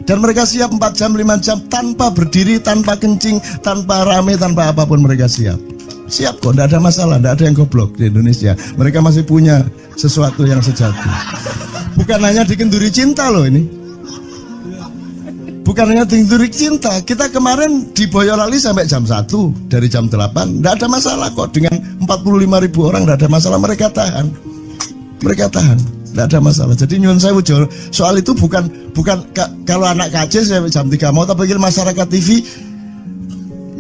Dan mereka siap 4 jam, 5 jam tanpa berdiri, tanpa kencing, tanpa rame, tanpa apapun mereka siap. Siap kok, tidak ada masalah, tidak ada yang goblok di Indonesia. Mereka masih punya sesuatu yang sejati. Bukan hanya dikenduri cinta loh ini. Bukan hanya dikenduri cinta. Kita kemarin di Boyolali sampai jam 1, dari jam 8. Tidak ada masalah kok, dengan 45.000 orang tidak ada masalah, mereka tahan. Tidak ada masalah. Jadi nyuwun sewu, soal itu bukan kalau anak KJ sampai jam 3 mau tak panggil masyarakat TV.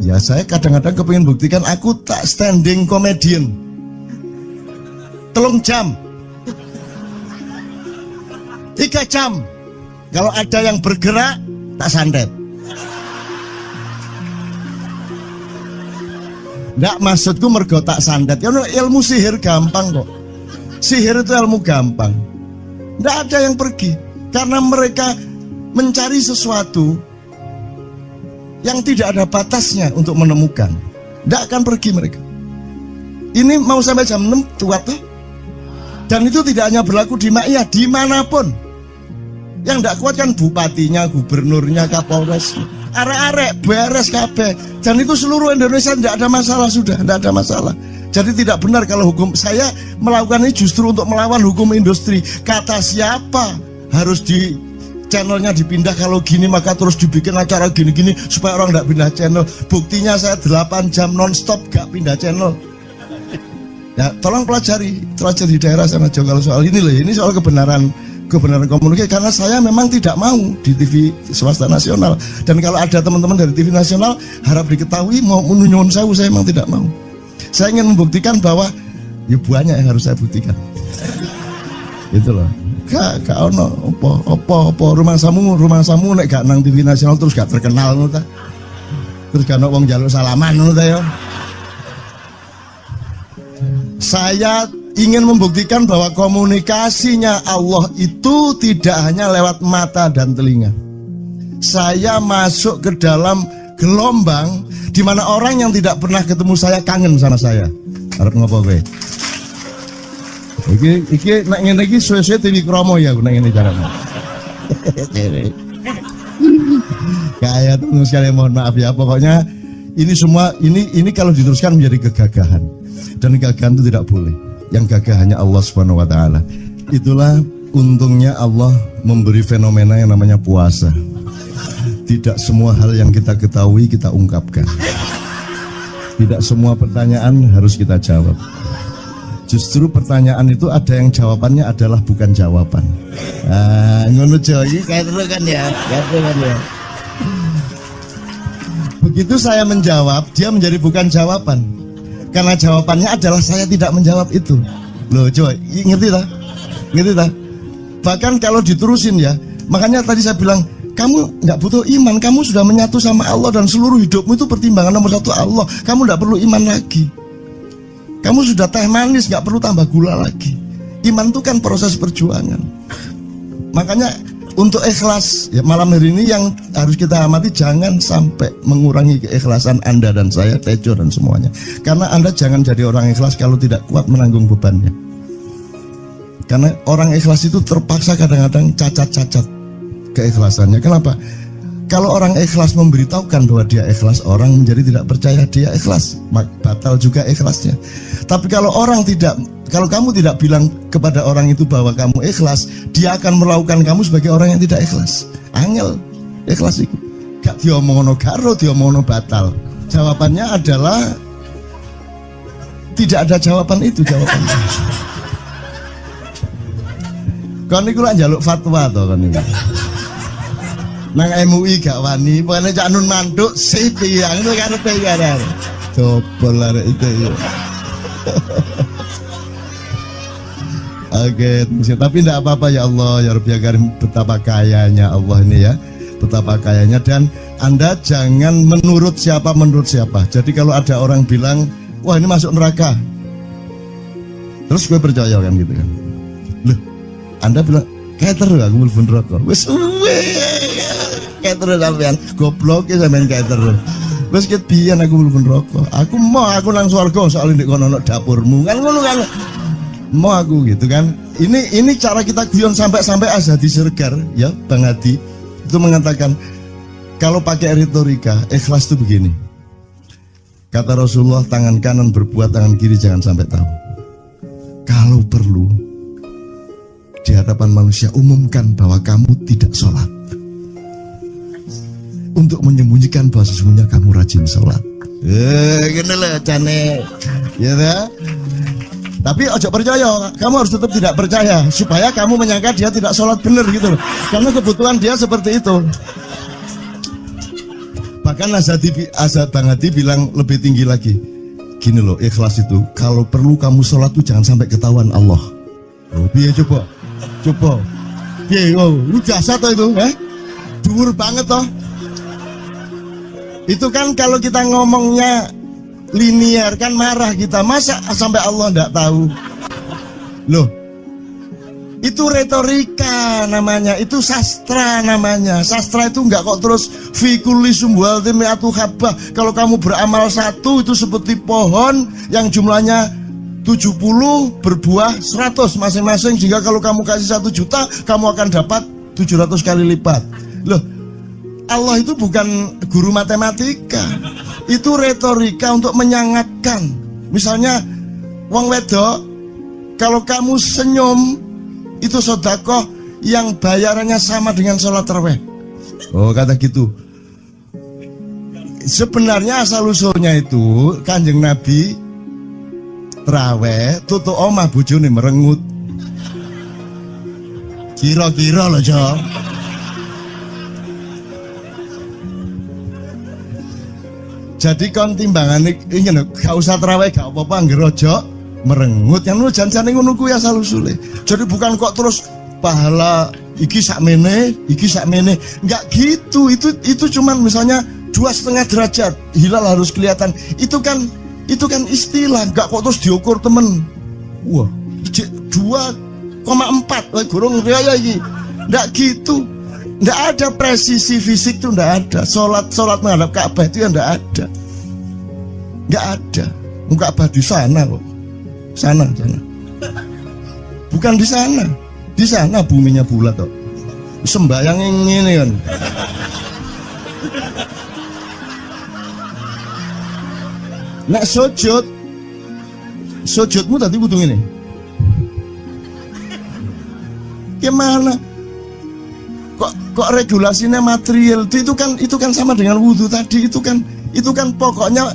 Ya saya kadang-kadang kepingin buktikan aku tak standing comedian 3 jam 3 jam. Kalau ada yang bergerak tak santet. Nggak, maksudku mergo tak santet. Ya ilmu sihir gampang kok. Sihir itu ilmu gampang. Nggak ada yang pergi karena mereka mencari sesuatu yang tidak ada batasnya untuk menemukan. Nggak akan pergi mereka. Ini mau sampai jam 6 tuat tuh. Dan itu tidak hanya berlaku di Maia, dimanapun. Yang nggak kuat kan bupatinya, gubernurnya, kapolres, arek-arek beres kabeh. Dan itu seluruh Indonesia tidak ada masalah, sudah tidak ada masalah. Jadi tidak benar kalau hukum, saya melakukan ini justru untuk melawan hukum industri. Kata siapa harus di channelnya dipindah, kalau gini maka terus dibikin acara gini-gini supaya orang tidak pindah channel. Buktinya saya 8 jam non-stop gak pindah channel. Ya tolong pelajari di daerah sana juga kalau soal ini loh. Ini soal kebenaran komunikasi, karena saya memang tidak mau di TV swasta nasional. Dan kalau ada teman-teman dari TV nasional harap diketahui mau nyuwun sewu, saya memang tidak mau. Saya ingin membuktikan bahwa ya banyak yang harus saya buktikan. Itu loh. Gak ono opo rumah samu nek gak nang TV nasional terus gak terkenal ngono ta. Terus gak ono wong njaluk salaman ngono ta ya. Saya ingin membuktikan bahwa komunikasinya Allah itu tidak hanya lewat mata dan telinga. Saya masuk ke dalam gelombang di mana orang yang tidak pernah ketemu saya kangen sama saya. Arep ngopo kowe? Iki nek ngene iki suwe-suwe TV Kromo ya nek ngene carane. Kayak terus sekali mohon maaf ya, pokoknya ini semua ini kalau diteruskan menjadi kegagahan. Dan kegagahan itu tidak boleh. Yang gagah hanya Allah Subhanahu wa taala. Itulah untungnya Allah memberi fenomena yang namanya puasa. Tidak semua hal yang kita ketahui kita ungkapkan. Tidak semua pertanyaan harus kita jawab. Justru pertanyaan itu ada yang jawabannya adalah bukan jawaban. Ngono iki kayak kan ya. Begitu saya menjawab, dia menjadi bukan jawaban. Karena jawabannya adalah saya tidak menjawab itu. Loh, coba ngerti tak? Ngerti tak? Bahkan kalau diterusin ya, makanya tadi saya bilang, kamu nggak butuh iman, kamu sudah menyatu sama Allah dan seluruh hidupmu itu pertimbangan nomor 1 Allah. Kamu nggak perlu iman lagi. Kamu sudah teh manis, nggak perlu tambah gula lagi. Iman itu kan proses perjuangan. Makanya untuk ikhlas ya, malam hari ini yang harus kita amati, jangan sampai mengurangi keikhlasan Anda dan saya, Tejo dan semuanya. Karena Anda jangan jadi orang ikhlas kalau tidak kuat menanggung bebannya. Karena orang ikhlas itu terpaksa kadang-kadang cacat-cacat keikhlasannya. Kenapa? Kalau orang ikhlas memberitahukan bahwa dia ikhlas, orang menjadi tidak percaya dia ikhlas, batal juga ikhlasnya. Tapi kalau kamu tidak bilang kepada orang itu bahwa kamu ikhlas, dia akan melakukan kamu sebagai orang yang tidak ikhlas. Angel ikhlas itu. Gak diomongono karo, diomongono batal. Jawabannya adalah tidak ada jawaban itu jawabannya. Kon niku lak njaluk fatwa to kon niku. Nang MUI gak wani, pokoknya Cak Nun manduk sip ya, ngono karepe ya. Coba lah itu ya. Oke, tapi tidak apa-apa ya Allah, ya Rabbi ya Karim, betapa kayanya Allah ini ya, betapa kayanya. Dan Anda jangan menurut siapa. Jadi kalau ada orang bilang, wah ini masuk neraka, terus gue percaya kan gitu kan. Loh, Anda bilang, kayak terus aku mlebu neraka. Wis kayak terus sampean, goblok ya sampean kayak terus. Wis ket biyen aku mlebu neraka. Aku nang swarga soalnya ndek kono dapurmu. Kan ngono kan. Mau aku gitu kan. Ini cara kita guyon sampai Azhadi Siregar ya Bang Hadi itu mengatakan kalau pakai retorika ikhlas itu begini. Kata Rasulullah, tangan kanan berbuat, tangan kiri jangan sampai tahu. Kalau perlu di hadapan manusia umumkan bahwa kamu tidak sholat, untuk menyembunyikan bahwa sesungguhnya kamu rajin sholat. Gini lah cane ya dah. Tapi ojo percaya, kamu harus tetap tidak percaya supaya kamu menyangka dia tidak sholat benar gitu loh. Karena kebutuhan dia seperti itu. Bahkan Bang Hadi bilang lebih tinggi lagi. Gini loh, ikhlas itu kalau perlu kamu sholat tuh jangan sampai ketahuan Allah. Oh, biar coba. Biar, lu jasa toh itu, dhuwur banget toh. Itu kan kalau kita ngomongnya linear kan marah kita, masa sampai Allah enggak tahu. Loh, itu retorika namanya, itu sastra namanya. Sastra itu enggak kok terus fi kulli sumbuhatin mi'atu habbah. Kalau kamu beramal satu itu seperti pohon yang jumlahnya 70 berbuah 100 masing-masing, sehingga kalau kamu kasih 1 juta kamu akan dapat 700 kali lipat. Loh, Allah itu bukan guru matematika. Itu retorika untuk menyangatkan. Misalnya wong wedok, kalau kamu senyum itu sedekah yang bayarannya sama dengan sholat tarawih. Oh, kata gitu. Sebenarnya asal usulnya itu Kanjeng Nabi tarawih tutuk omah bojone merengut. Kira-kira loh, Jo. Jadi kon timbangan ini gak usah terawih gak apa-apa ngerojo merengut yang lu janjane ngono kuwi asal usule. Jadi bukan kok terus pahala iki sakmene enggak gitu. Itu cuman misalnya 2,5 derajat hilal harus kelihatan. Itu kan istilah, enggak kok terus diukur temen. Wah, 2,4 gurung raya iki. Enggak gitu. Nggak ada presisi fisik tuh, nggak ada. Sholat menghadap Ka'bah itu ya nggak ada. Nggak ada. Ka'bah di sana kok. Sana. Bukan di sana. Di sana buminya bulat kok. Sembayang ini kan. Nek sujudmu tadi butuh ini. Gimana? Kok regulasinya material itu kan sama dengan wudhu tadi. Itu kan pokoknya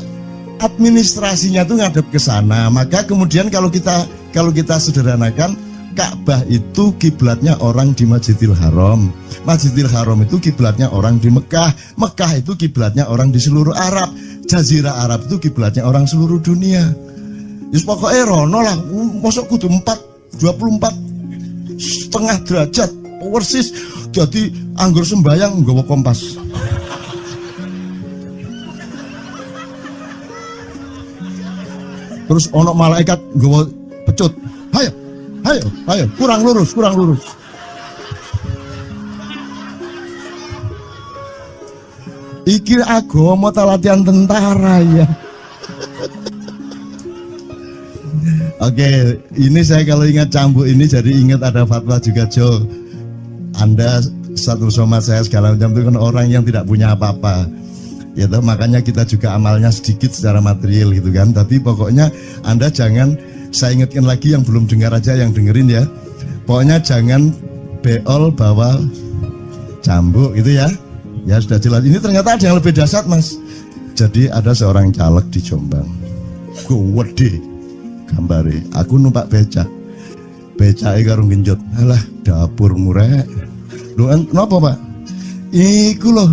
administrasinya tuh ngadep ke sana. Maka kemudian kalau kita sederhanakan, Ka'bah itu kiblatnya orang di Masjidil Haram. Masjidil Haram itu kiblatnya orang di Mekah. Mekah itu kiblatnya orang di seluruh Arab. Jazirah Arab itu kiblatnya orang seluruh dunia. Yus pokoknya rono lah. Masuk kudu 24,5 derajat persis. Jadi anggur sembayang nggawa kompas. Terus ono malaikat nggawa pecut. Hayo, kurang lurus. Iki agama ta latihan tentara ya. Oke, ini saya kalau ingat cambuk ini jadi ingat ada fatwa juga, Jo. Anda satu somad saya segala macam itu kan orang yang tidak punya apa-apa. Ya toh, makanya kita juga amalnya sedikit secara material gitu kan. Tapi pokoknya Anda jangan, saya ingatkan lagi yang belum dengar aja, yang dengerin ya. Pokoknya jangan beol bawa cambuk gitu ya. Ya sudah jelas. Ini ternyata ada yang lebih dahsyat Mas. Jadi ada seorang caleg di Jombang. Gede gambare. Aku numpak becak. Becake karo genjot. Alah dapur murek. Lho napa Pak? Iku lho.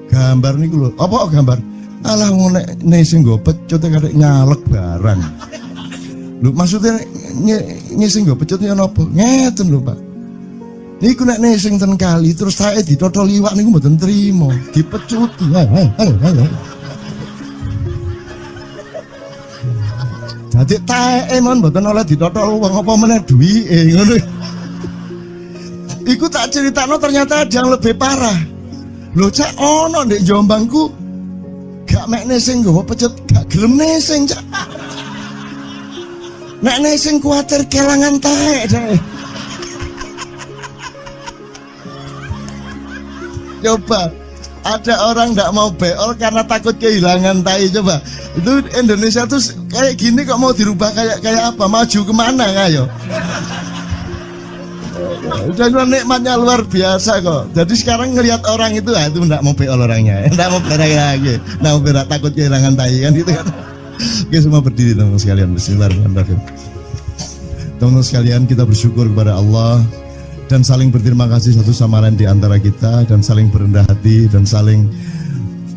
Gambar niku lho. Apa gambar? Alah wong nek sing nggo pecut karek nyalek barang. Lho maksudnya sing nggo pecut ya napa? Ngeten lho Pak. Niku nek sing ten kali terus sae ditotol iwak niku mboten trimo, dipecuti. Dadi taeke mon mboten oleh ditotol wong apa meneh duwike ngono. Iku tak critakno ternyata ada yang lebih parah. Lho cak ono ndek Jombangku gak mek nesing nggawa pecut, gak gelem nesing cak. Nek nesing kuwatir kelangan taek cak. Coba ada orang nggak mau beol karena takut kehilangan tai. Coba itu Indonesia tuh kayak gini kok mau dirubah kayak apa? Maju kemana ayo? Udah nikmatnya luar biasa kok. Jadi sekarang ngelihat orang itu itu nggak mau beol orangnya, nggak mau berak lagi, nggak mau berak, takut kehilangan tai kan gitu kan? Oke semua berdiri teman-teman sekalian. Bismillahirrahmanirrahim. Teman-teman sekalian kita bersyukur kepada Allah dan saling berterima kasih satu sama lain di antara kita, dan saling berendah hati dan saling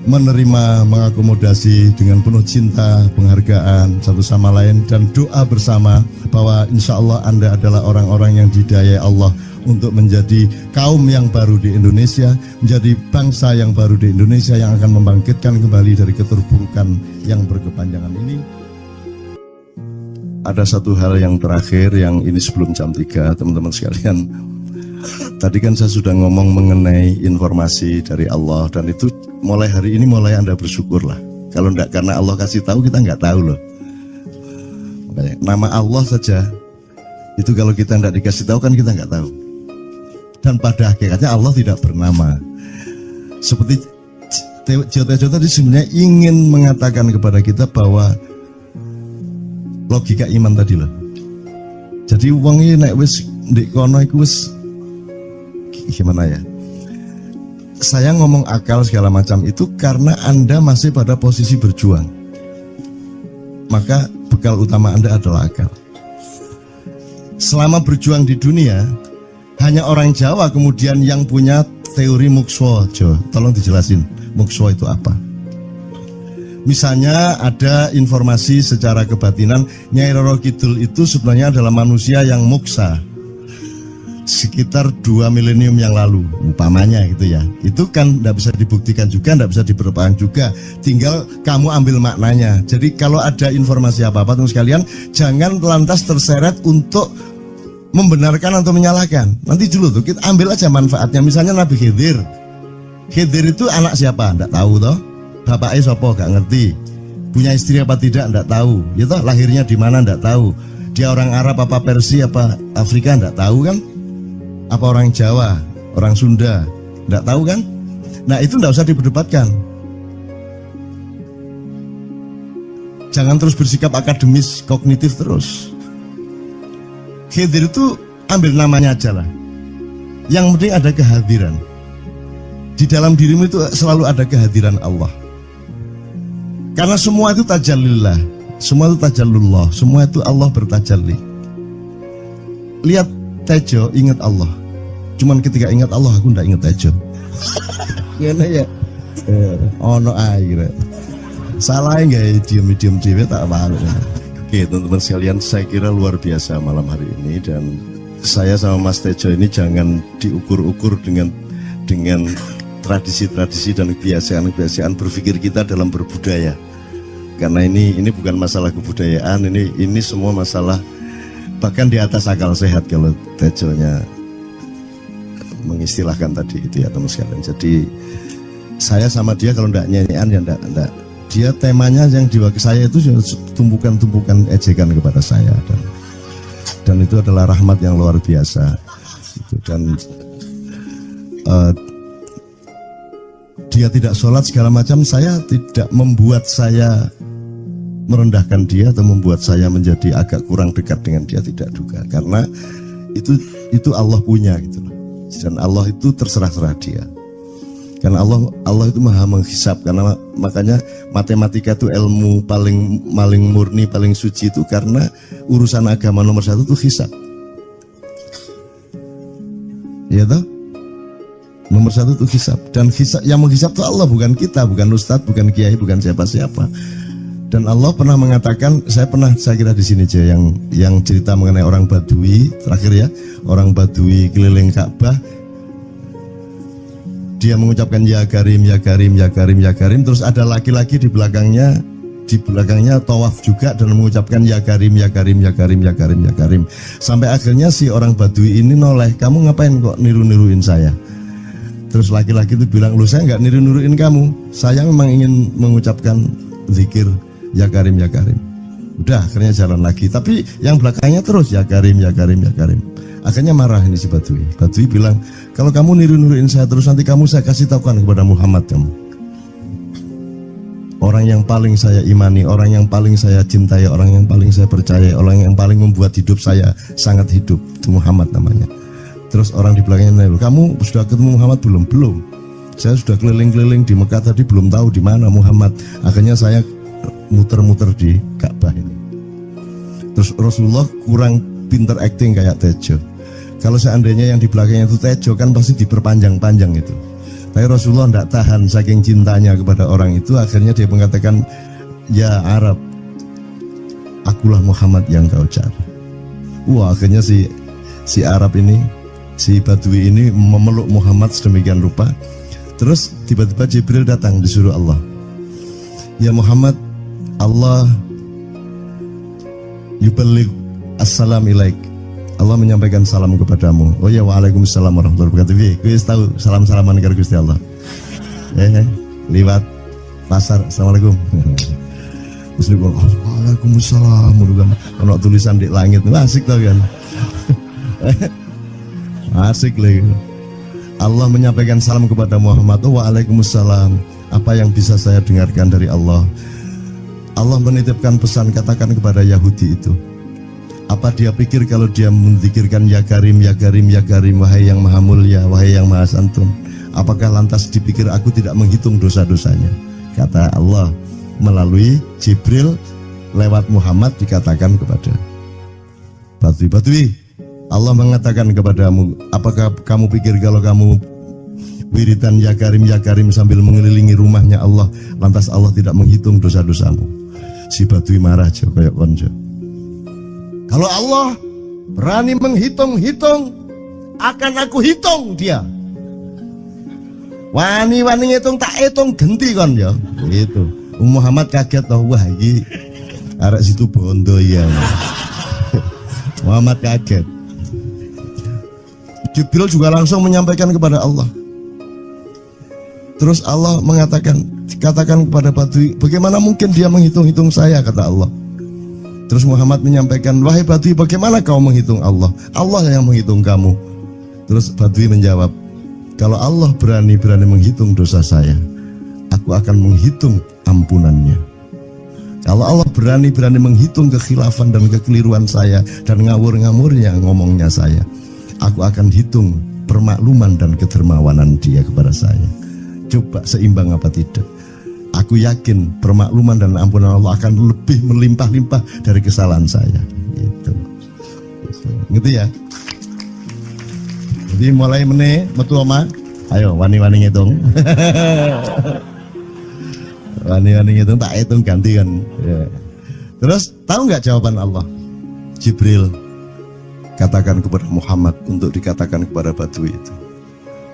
menerima, mengakomodasi dengan penuh cinta, penghargaan satu sama lain, dan doa bersama bahwa insya Allah Anda adalah orang-orang yang didayai Allah untuk menjadi kaum yang baru di Indonesia, menjadi bangsa yang baru di Indonesia yang akan membangkitkan kembali dari keterpurukan yang berkepanjangan ini. Ada satu hal yang terakhir yang ini sebelum jam 3 teman-teman sekalian. Tadi kan saya sudah ngomong mengenai informasi dari Allah, dan itu mulai hari ini mulai Anda bersyukurlah. Kalau enggak karena Allah kasih tahu kita enggak tahu loh. Makanya, nama Allah saja itu kalau kita enggak dikasih tahu kan kita enggak tahu. Dan pada hakikatnya Allah tidak bernama. Seperti Jota tadi sebenarnya ingin mengatakan kepada kita bahwa logika iman tadi loh. Jadi wong iki nek wis ndek kono iku wis gimana ya? Saya ngomong akal segala macam itu karena Anda masih pada posisi berjuang. Maka bekal utama Anda adalah akal. Selama berjuang di dunia, hanya orang Jawa kemudian yang punya teori mukswa. Tolong dijelasin, mukswa itu apa? Misalnya ada informasi secara kebatinan Nyai Roro Kidul itu sebenarnya adalah manusia yang muksa sekitar 2 milenium yang lalu, umpamanya gitu ya. Itu kan tidak bisa dibuktikan juga, tidak bisa diperpanjang juga. Tinggal kamu ambil maknanya. Jadi kalau ada informasi apa-apa teman sekalian, jangan lantas terseret untuk membenarkan atau menyalahkan. Nanti dulu tuh kita ambil aja manfaatnya. Misalnya Nabi Khidir. Khidir itu anak siapa? Tidak tahu toh. Bapaknya sopo? Gak ngerti. Punya istri apa tidak? Tidak tahu. Ya toh, lahirnya di mana? Tidak tahu. Dia orang Arab apa Persia apa Afrika? Tidak tahu kan? Apa orang Jawa, orang Sunda, tidak tahu kan? Nah itu tidak usah diperdebatkan. Jangan terus bersikap akademis, kognitif terus. Khidir itu ambil namanya aja lah. Yang penting ada kehadiran. Di dalam dirimu itu selalu ada kehadiran Allah. Karena semua itu tajallillah, semua itu tajallullah, semua itu Allah bertajalli. Lihat Tejo, ingat Allah. Cuman ketika ingat Allah, aku ndak ingat Tejo. Gimana ya? Ono air. Salah nggak diem dewe tak malu. Oke teman-teman sekalian, saya kira luar biasa malam hari ini, dan saya sama Mas Tejo ini jangan diukur-ukur dengan tradisi-tradisi dan kebiasaan-kebiasaan berpikir kita dalam berbudaya. Karena ini bukan masalah kebudayaan, ini semua masalah bahkan di atas akal sehat kalau Tejonya mengistilahkan tadi itu ya teman sekalian. Jadi saya sama dia kalau enggak nyanyian ya enggak. Dia temanya yang diwakili saya itu tumpukan-tumpukan ejekan kepada saya, dan itu adalah rahmat yang luar biasa. Dan eh, dia tidak sholat segala macam, saya tidak membuat saya merendahkan dia atau membuat saya menjadi agak kurang dekat dengan dia, tidak juga, karena itu Allah punya gitu loh. Dan Allah itu terserah-serah dia. Karena Allah itu maha menghisap, karena makanya matematika itu ilmu paling murni, paling suci itu, karena urusan agama nomor satu itu hisap. Ya toh? Nomor satu itu hisap, dan hisap, yang menghisap itu Allah, bukan kita, bukan ustadz, bukan kiai, bukan siapa-siapa. Dan Allah pernah mengatakan, saya kira di sini aja yang cerita mengenai orang Badui terakhir ya, orang Badui keliling Ka'bah, dia mengucapkan ya Karim, ya Karim, ya Karim, ya Karim, terus ada laki-laki di belakangnya tawaf juga dan mengucapkan ya Karim, ya Karim, ya Karim, ya Karim, ya Karim, sampai akhirnya si orang Badui ini noleh, kamu ngapain kok niru-niruin saya? Terus laki-laki itu bilang, loh saya nggak niru-niruin kamu, saya memang ingin mengucapkan zikir ya Karim, ya Karim. Udah, akhirnya jalan lagi, tapi yang belakangnya terus ya Karim, ya Karim, ya Karim. Akhirnya marah ini si Badui. Badui bilang, kalau kamu niru-niruin saya terus, nanti saya kasih tahukan kepada Muhammad kamu. Orang yang paling saya imani, orang yang paling saya cintai, orang yang paling saya percaya, orang yang paling membuat hidup saya sangat hidup, itu Muhammad namanya. Terus orang di belakangnya nanya, kamu sudah ketemu Muhammad belum? Belum. Saya sudah keliling-keliling di Mekah tadi, belum tahu di mana Muhammad. Akhirnya saya muter-muter di Ka'bah ini. Terus Rasulullah kurang pinter acting kayak Tejo. Kalau seandainya yang di belakangnya itu Tejo, kan pasti diperpanjang-panjang itu. Tapi Rasulullah tidak tahan, saking cintanya kepada orang itu, akhirnya dia mengatakan, ya Arab, akulah Muhammad yang kau cari. Wah, akhirnya si Arab ini, si Badui ini memeluk Muhammad sedemikian rupa. Terus tiba-tiba Jibril datang, disuruh Allah, ya Muhammad, Allah yuballigh assalam ilaik, Allah menyampaikan salam kepadamu. Oh ya, waalaikumsalam warahmatullahi wabarakatuh. Gue tahu salam-salaman karo Gusti Allah. Liwat pasar, assalamualaikum. Terus gue, waalaikumsalam. Ono tulisan di langit, asik tau kan? Asik lagi. Allah menyampaikan salam kepada Muhammad. Oh, waalaikumsalam. Apa yang bisa saya dengarkan dari Allah? Allah menitipkan pesan, katakan kepada Yahudi itu, apa dia pikir kalau dia menzikirkan ya Karim, ya Karim, ya Karim, wahai yang maha mulia, wahai yang maha santun, apakah lantas dipikir aku tidak menghitung dosa-dosanya? Kata Allah melalui Jibril lewat Muhammad, dikatakan kepada Badui, Allah mengatakan kepadamu, apakah kamu pikir kalau kamu wiridan ya Karim sambil mengelilingi rumahnya Allah, lantas Allah tidak menghitung dosa-dosamu? Si Badui marah jo, kayak konjo. Kalau Allah berani menghitung-hitung, akan aku hitung dia. Wani-wani ngitung tak hitung genti kon ya. Gitu. Muhammad kaget toh, wah iki arek situ bondo ya. Muhammad kaget. Jibril juga langsung menyampaikan kepada Allah. Terus Allah mengatakan, katakan kepada Badui, bagaimana mungkin dia menghitung-hitung saya, kata Allah. Terus Muhammad menyampaikan, wahai Badui, bagaimana kau menghitung Allah? Allah yang menghitung kamu. Terus Badui menjawab, kalau Allah berani menghitung dosa saya, aku akan menghitung ampunannya. Kalau Allah berani menghitung kekhilafan dan kekeliruan saya dan ngawur-ngawurnya ngomongnya saya, aku akan hitung permakluman dan kedermawanan dia kepada saya. Coba seimbang apa tidak? Aku yakin permakluman dan ampunan Allah akan lebih melimpah-limpah dari kesalahan saya. Gitu. Gitu ya. Jadi mulai metu oma, ayo wani-wani ngitung. Wani-wani ngitung tak hitung ganti kan. Ya. Terus tahu nggak jawaban Allah? Jibril katakan kepada Muhammad untuk dikatakan kepada Badui itu,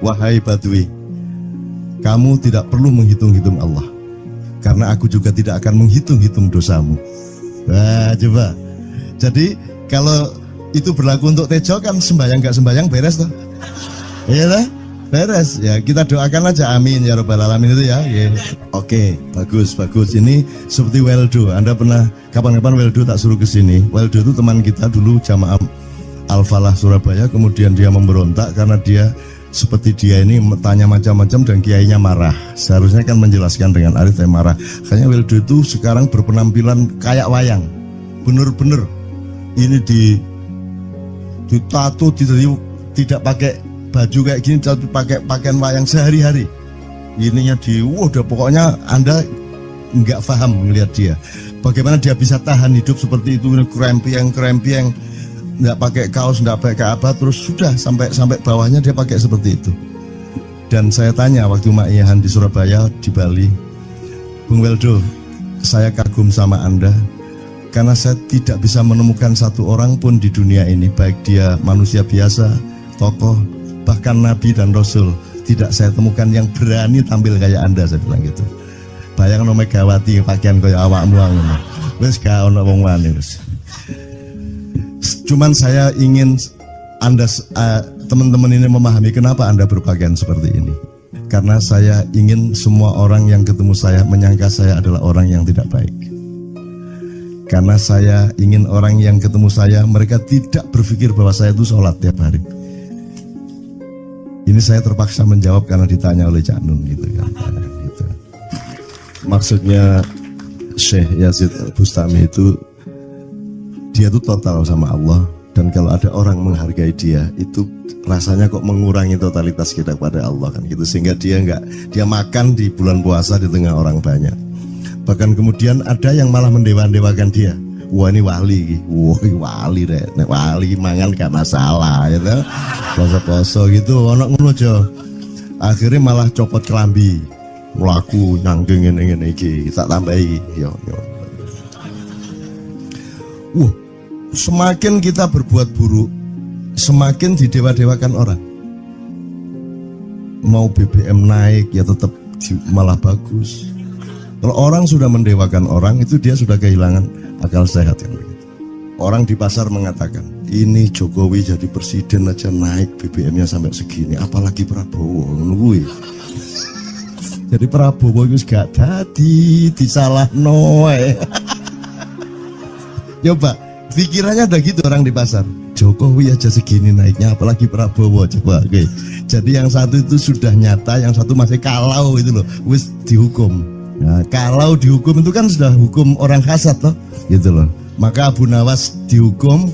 wahai Badui, kamu tidak perlu menghitung-hitung Allah, karena aku juga tidak akan menghitung-hitung dosamu. Wah, coba. Jadi kalau itu berlaku untuk Tejo, kan sembahyang gak sembahyang beres toh? Iya lah, beres. Ya kita doakan aja, amin ya robbal alamin itu ya. Oke, bagus. Ini seperti Weldo. Anda pernah kapan-kapan Weldo tak suruh ke sini? Weldo itu teman kita dulu jamaah Al-Falah Surabaya, kemudian dia memberontak karena dia seperti dia ini tanya macam-macam dan kiainya marah. Seharusnya kan menjelaskan dengan arif tapi marah. Kayaknya Weldo itu sekarang berpenampilan kayak wayang. Bener-bener ini ditato, tidak pakai baju kayak gini, tapi pakai pakaian wayang sehari-hari. Ininya udah pokoknya Anda nggak paham melihat dia. Bagaimana dia bisa tahan hidup seperti itu, krempieng, nggak pakai kaos, nggak pakai apa, terus sudah sampai bawahnya dia pakai seperti itu. Dan saya tanya waktu Ma'iyahan di Surabaya, di Bali, Bung Weldo, saya kagum sama Anda karena saya tidak bisa menemukan satu orang pun di dunia ini, baik dia manusia biasa, tokoh, bahkan Nabi dan Rasul, tidak saya temukan yang berani tampil kayak Anda, saya bilang gitu. Bayang no Megawati pakaian kayak awakmu ngono. Wis gak ono wong wani wis. Cuman saya ingin Anda teman-teman ini memahami kenapa Anda berpakaian seperti ini. Karena saya ingin semua orang yang ketemu saya menyangka saya adalah orang yang tidak baik. Karena saya ingin orang yang ketemu saya mereka tidak berpikir bahwa saya itu sholat tiap hari. Ini saya terpaksa menjawab karena ditanya oleh Cak Nun gitu kan. Gitu. Maksudnya Syekh Yazid Bustami itu dia itu total sama Allah, dan kalau ada orang menghargai dia itu rasanya kok mengurangi totalitas kita kepada Allah kan gitu, sehingga dia makan di bulan puasa di tengah orang banyak. Bahkan kemudian ada yang malah mendewa-dewakan dia. Wah ini wali, wali deh, nek wali mangan gak masalah gitu. Poso-poso gitu, ono ngono aja. Akhirnya malah copot kelambi, mlaku nangking ngene iki, tak tambahi yo. Semakin kita berbuat buruk, semakin didewa-dewakan orang. Mau BBM naik ya tetap malah bagus. Kalau orang sudah mendewakan orang, itu dia sudah kehilangan akal sehat kan begitu. Orang di pasar mengatakan, ini Jokowi jadi presiden aja naik BBM-nya sampai segini, apalagi Prabowo nungguin. Jadi Prabowo itu gak tadi disalah noe. Coba pikirannya ada gitu orang di pasar. Jokowi aja segini naiknya, apalagi Prabowo coba. Oke. Jadi yang satu itu sudah nyata, yang satu masih kalau itu loh, wis dihukum. Nah, kalau dihukum itu kan sudah hukum orang hasad toh, gitu loh. Maka Abu Nawas dihukum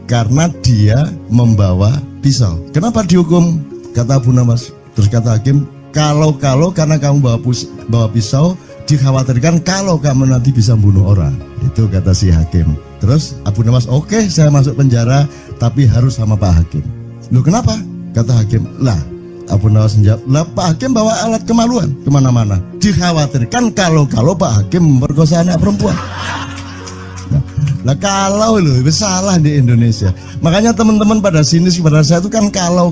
karena dia membawa pisau. Kenapa dihukum? Kata Abu Nawas. Terus kata hakim, kalau karena kamu bawa pisau, dikhawatirkan kalau kamu nanti bisa bunuh orang. Itu kata si hakim. Terus Abu Nawas, oke, saya masuk penjara, tapi harus sama Pak Hakim. Loh kenapa? Kata hakim, lah Abu Nawas menjawab, lah Pak Hakim bawa alat kemaluan kemana-mana. Dikhawatirkan kalau Pak Hakim memperkosa anak perempuan. Nah kalau loh, salah di Indonesia. Makanya teman-teman pada sinis kepada saya itu kan kalau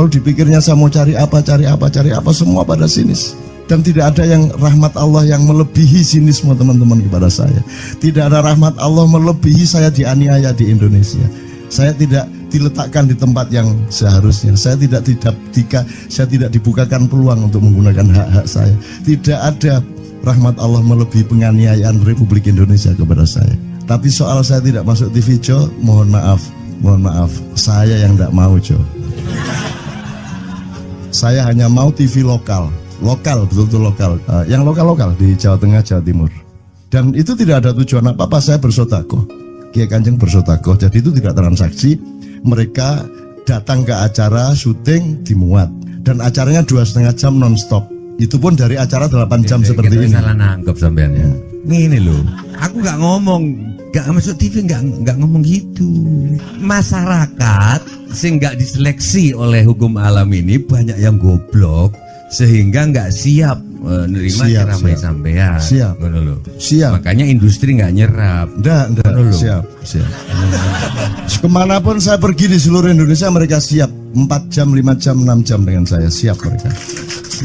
dipikirnya saya mau cari apa, semua pada sinis. Dan tidak ada yang rahmat Allah yang melebihi sinisme teman-teman kepada saya. Tidak ada rahmat Allah melebihi saya dianiaya di Indonesia. Saya tidak diletakkan di tempat yang seharusnya. Saya tidak dibukakan peluang untuk menggunakan hak-hak saya. Tidak ada rahmat Allah melebihi penganiayaan Republik Indonesia kepada saya. Tapi soal saya tidak masuk TV, Jo, mohon maaf, saya yang tidak mau, Jo. Saya hanya mau TV lokal, betul-betul lokal, yang lokal di Jawa Tengah, Jawa Timur. Dan itu tidak ada tujuan apa-apa, saya bersodakoh, Kiai Kanjeng bersodakoh, jadi itu tidak transaksi. Mereka datang ke acara syuting dimuat, dan acaranya 2,5 jam non-stop. Itu pun dari acara 8 jam seperti ini. Salah nangkep sampean ya. Ini loh, aku nggak ngomong, nggak masuk TV, nggak ngomong gitu. Masyarakat sing nggak diseleksi oleh hukum alam ini banyak yang goblok sehingga nggak siap menerima ceramah sampean. Siap. Makanya industri nggak nyerap. Siap. Kemanapun saya pergi di seluruh Indonesia mereka siap 4 jam, 5 jam, 6 jam dengan saya, siap mereka.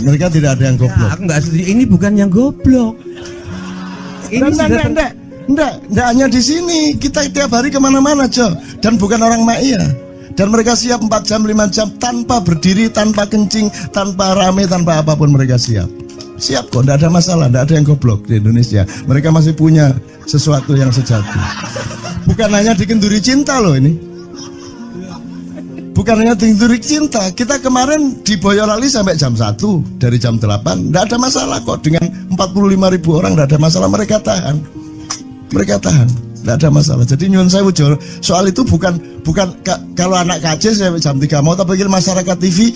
Mereka tidak ada yang goblok. Aku nggak setuju. Ini bukan yang goblok. Enggak hanya di sini, kita tiap hari kemana-mana, Jo. Dan bukan orang Ma'iyah. Dan mereka siap 4 jam, 5 jam tanpa berdiri, tanpa kencing, tanpa rame, tanpa apapun mereka siap. Siap kok, enggak ada masalah, enggak ada yang goblok di Indonesia. Mereka masih punya sesuatu yang sejati. Bukan hanya di Kenduri Cinta loh ini. bukan hanya tingturik cinta. Kita kemarin di Boyolali sampai jam 1, dari jam 8 tidak ada masalah kok. Dengan 45.000 orang tidak ada masalah, mereka tahan, tidak ada masalah. Jadi nyuwun sewu soal itu bukan kalau anak KJ sampai jam 3 mau tapi masyarakat TV.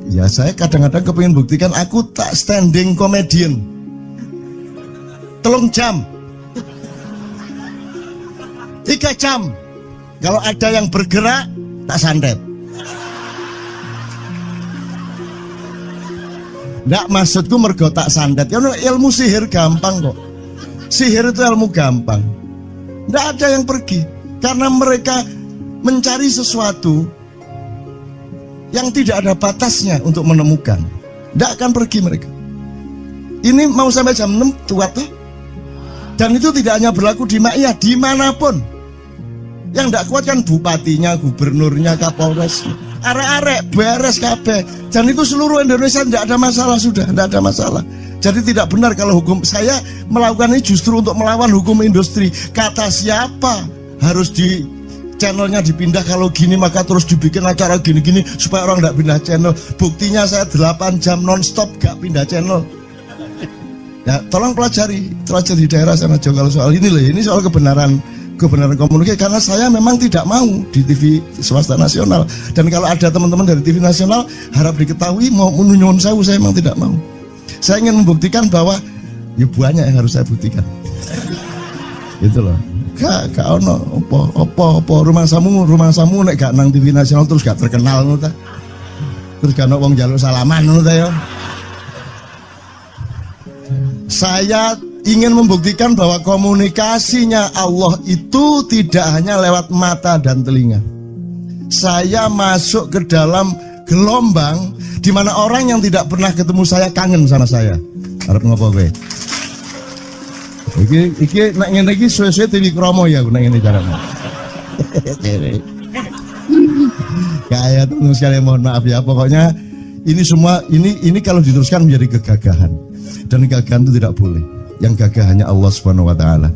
Ya saya kadang-kadang kepingin buktikan aku tak standing comedian 3 jam 3 jam. Kalau ada yang bergerak tak santet. Nggak, maksudku mergo tak santet. Ya ilmu sihir gampang kok. Sihir itu ilmu gampang. Nggak ada yang pergi karena mereka mencari sesuatu yang tidak ada batasnya untuk menemukan. Nggak akan pergi mereka. Ini mau sampai jam 6 tuat tuh. Dan itu tidak hanya berlaku di Maia, dimanapun. Yang tidak kuat kan bupatinya, gubernurnya, kapolres, arek-arek beres kabeh. Dan itu seluruh Indonesia tidak ada masalah, sudah tidak ada masalah. Jadi tidak benar kalau hukum, saya melakukan ini justru untuk melawan hukum industri. Kata siapa harus di channelnya dipindah, kalau gini maka terus dibikin acara gini-gini supaya orang tidak pindah channel. Buktinya saya 8 jam non-stop gak pindah channel. Ya tolong pelajari di daerah sana juga kalau soal ini loh. Ini soal kebenaran komunikasi, karena saya memang tidak mau di TV swasta nasional. Dan kalau ada teman-teman dari TV nasional harap diketahui mau nyuwun sewu, saya memang tidak mau. Saya ingin membuktikan bahwa ya banyak yang harus saya buktikan. Itu loh. Gak ono apa rumah samu nek gak nang TV nasional terus gak terkenal ngono ta. Terus gak ono wong njaluk salaman ngono ta ya. Saya ingin membuktikan bahwa komunikasinya Allah itu tidak hanya lewat mata dan telinga. Saya masuk ke dalam gelombang di mana orang yang tidak pernah ketemu saya kangen sama saya. Arep ngopo kowe? Iki nek ngene iki suwe-suwe TV Kromo ya nek ngene carane. Kayak teman sekalian mohon maaf ya, pokoknya ini semua ini kalau diteruskan menjadi kegagahan. Dan kegagahan itu tidak boleh. Yang gagah hanya Allah Subhanahu wa taala.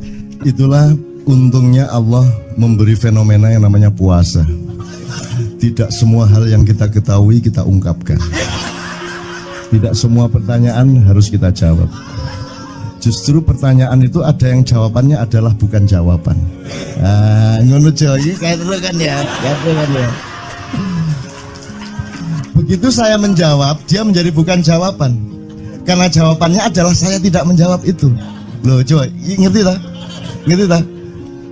Itulah untungnya Allah memberi fenomena yang namanya puasa. Tidak semua hal yang kita ketahui kita ungkapkan. Tidak semua pertanyaan harus kita jawab. Justru pertanyaan itu ada yang jawabannya adalah bukan jawaban. Ngono iki kayak kan ya. Begitu saya menjawab, dia menjadi bukan jawaban. Karena jawabannya adalah saya tidak menjawab itu. Loh, coba ngerti tak? Ngerti tak?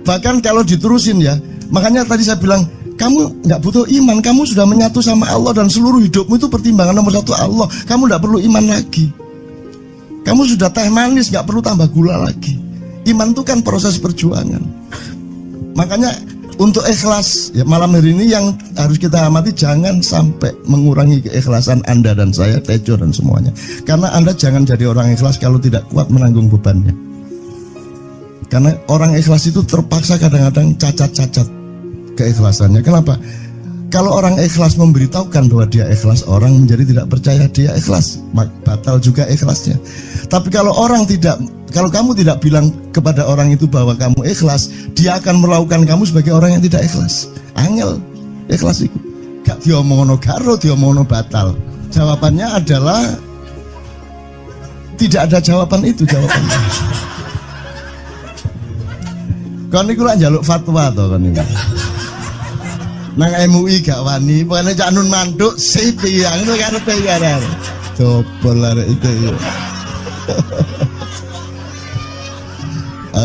Bahkan kalau diterusin ya, makanya tadi saya bilang, kamu nggak butuh iman, kamu sudah menyatu sama Allah dan seluruh hidupmu itu pertimbangan nomor 1 Allah. Kamu nggak perlu iman lagi. Kamu sudah teh manis, gak perlu tambah gula lagi. Iman itu kan proses perjuangan. Makanya untuk ikhlas ya, malam hari ini yang harus kita amati, jangan sampai mengurangi keikhlasan Anda dan saya, Tejo dan semuanya. Karena Anda jangan jadi orang ikhlas kalau tidak kuat menanggung bebannya. Karena orang ikhlas itu terpaksa kadang-kadang cacat-cacat keikhlasannya. Kenapa? Kalau orang ikhlas memberitahukan bahwa dia ikhlas, orang menjadi tidak percaya dia ikhlas, batal juga ikhlasnya. Tapi kalau kamu tidak bilang kepada orang itu bahwa kamu ikhlas, dia akan melakukan kamu sebagai orang yang tidak ikhlas. Angel ikhlas itu. Gak diomongono garo, diomongono batal. Jawabannya adalah tidak ada jawaban itu jawabannya. Kon niku lak njaluk fatwa to kon niku. Nang MUI gak wani, pokoknya Cak Nun manduk sip ya, itu karepe ya. Coba lah itu ya.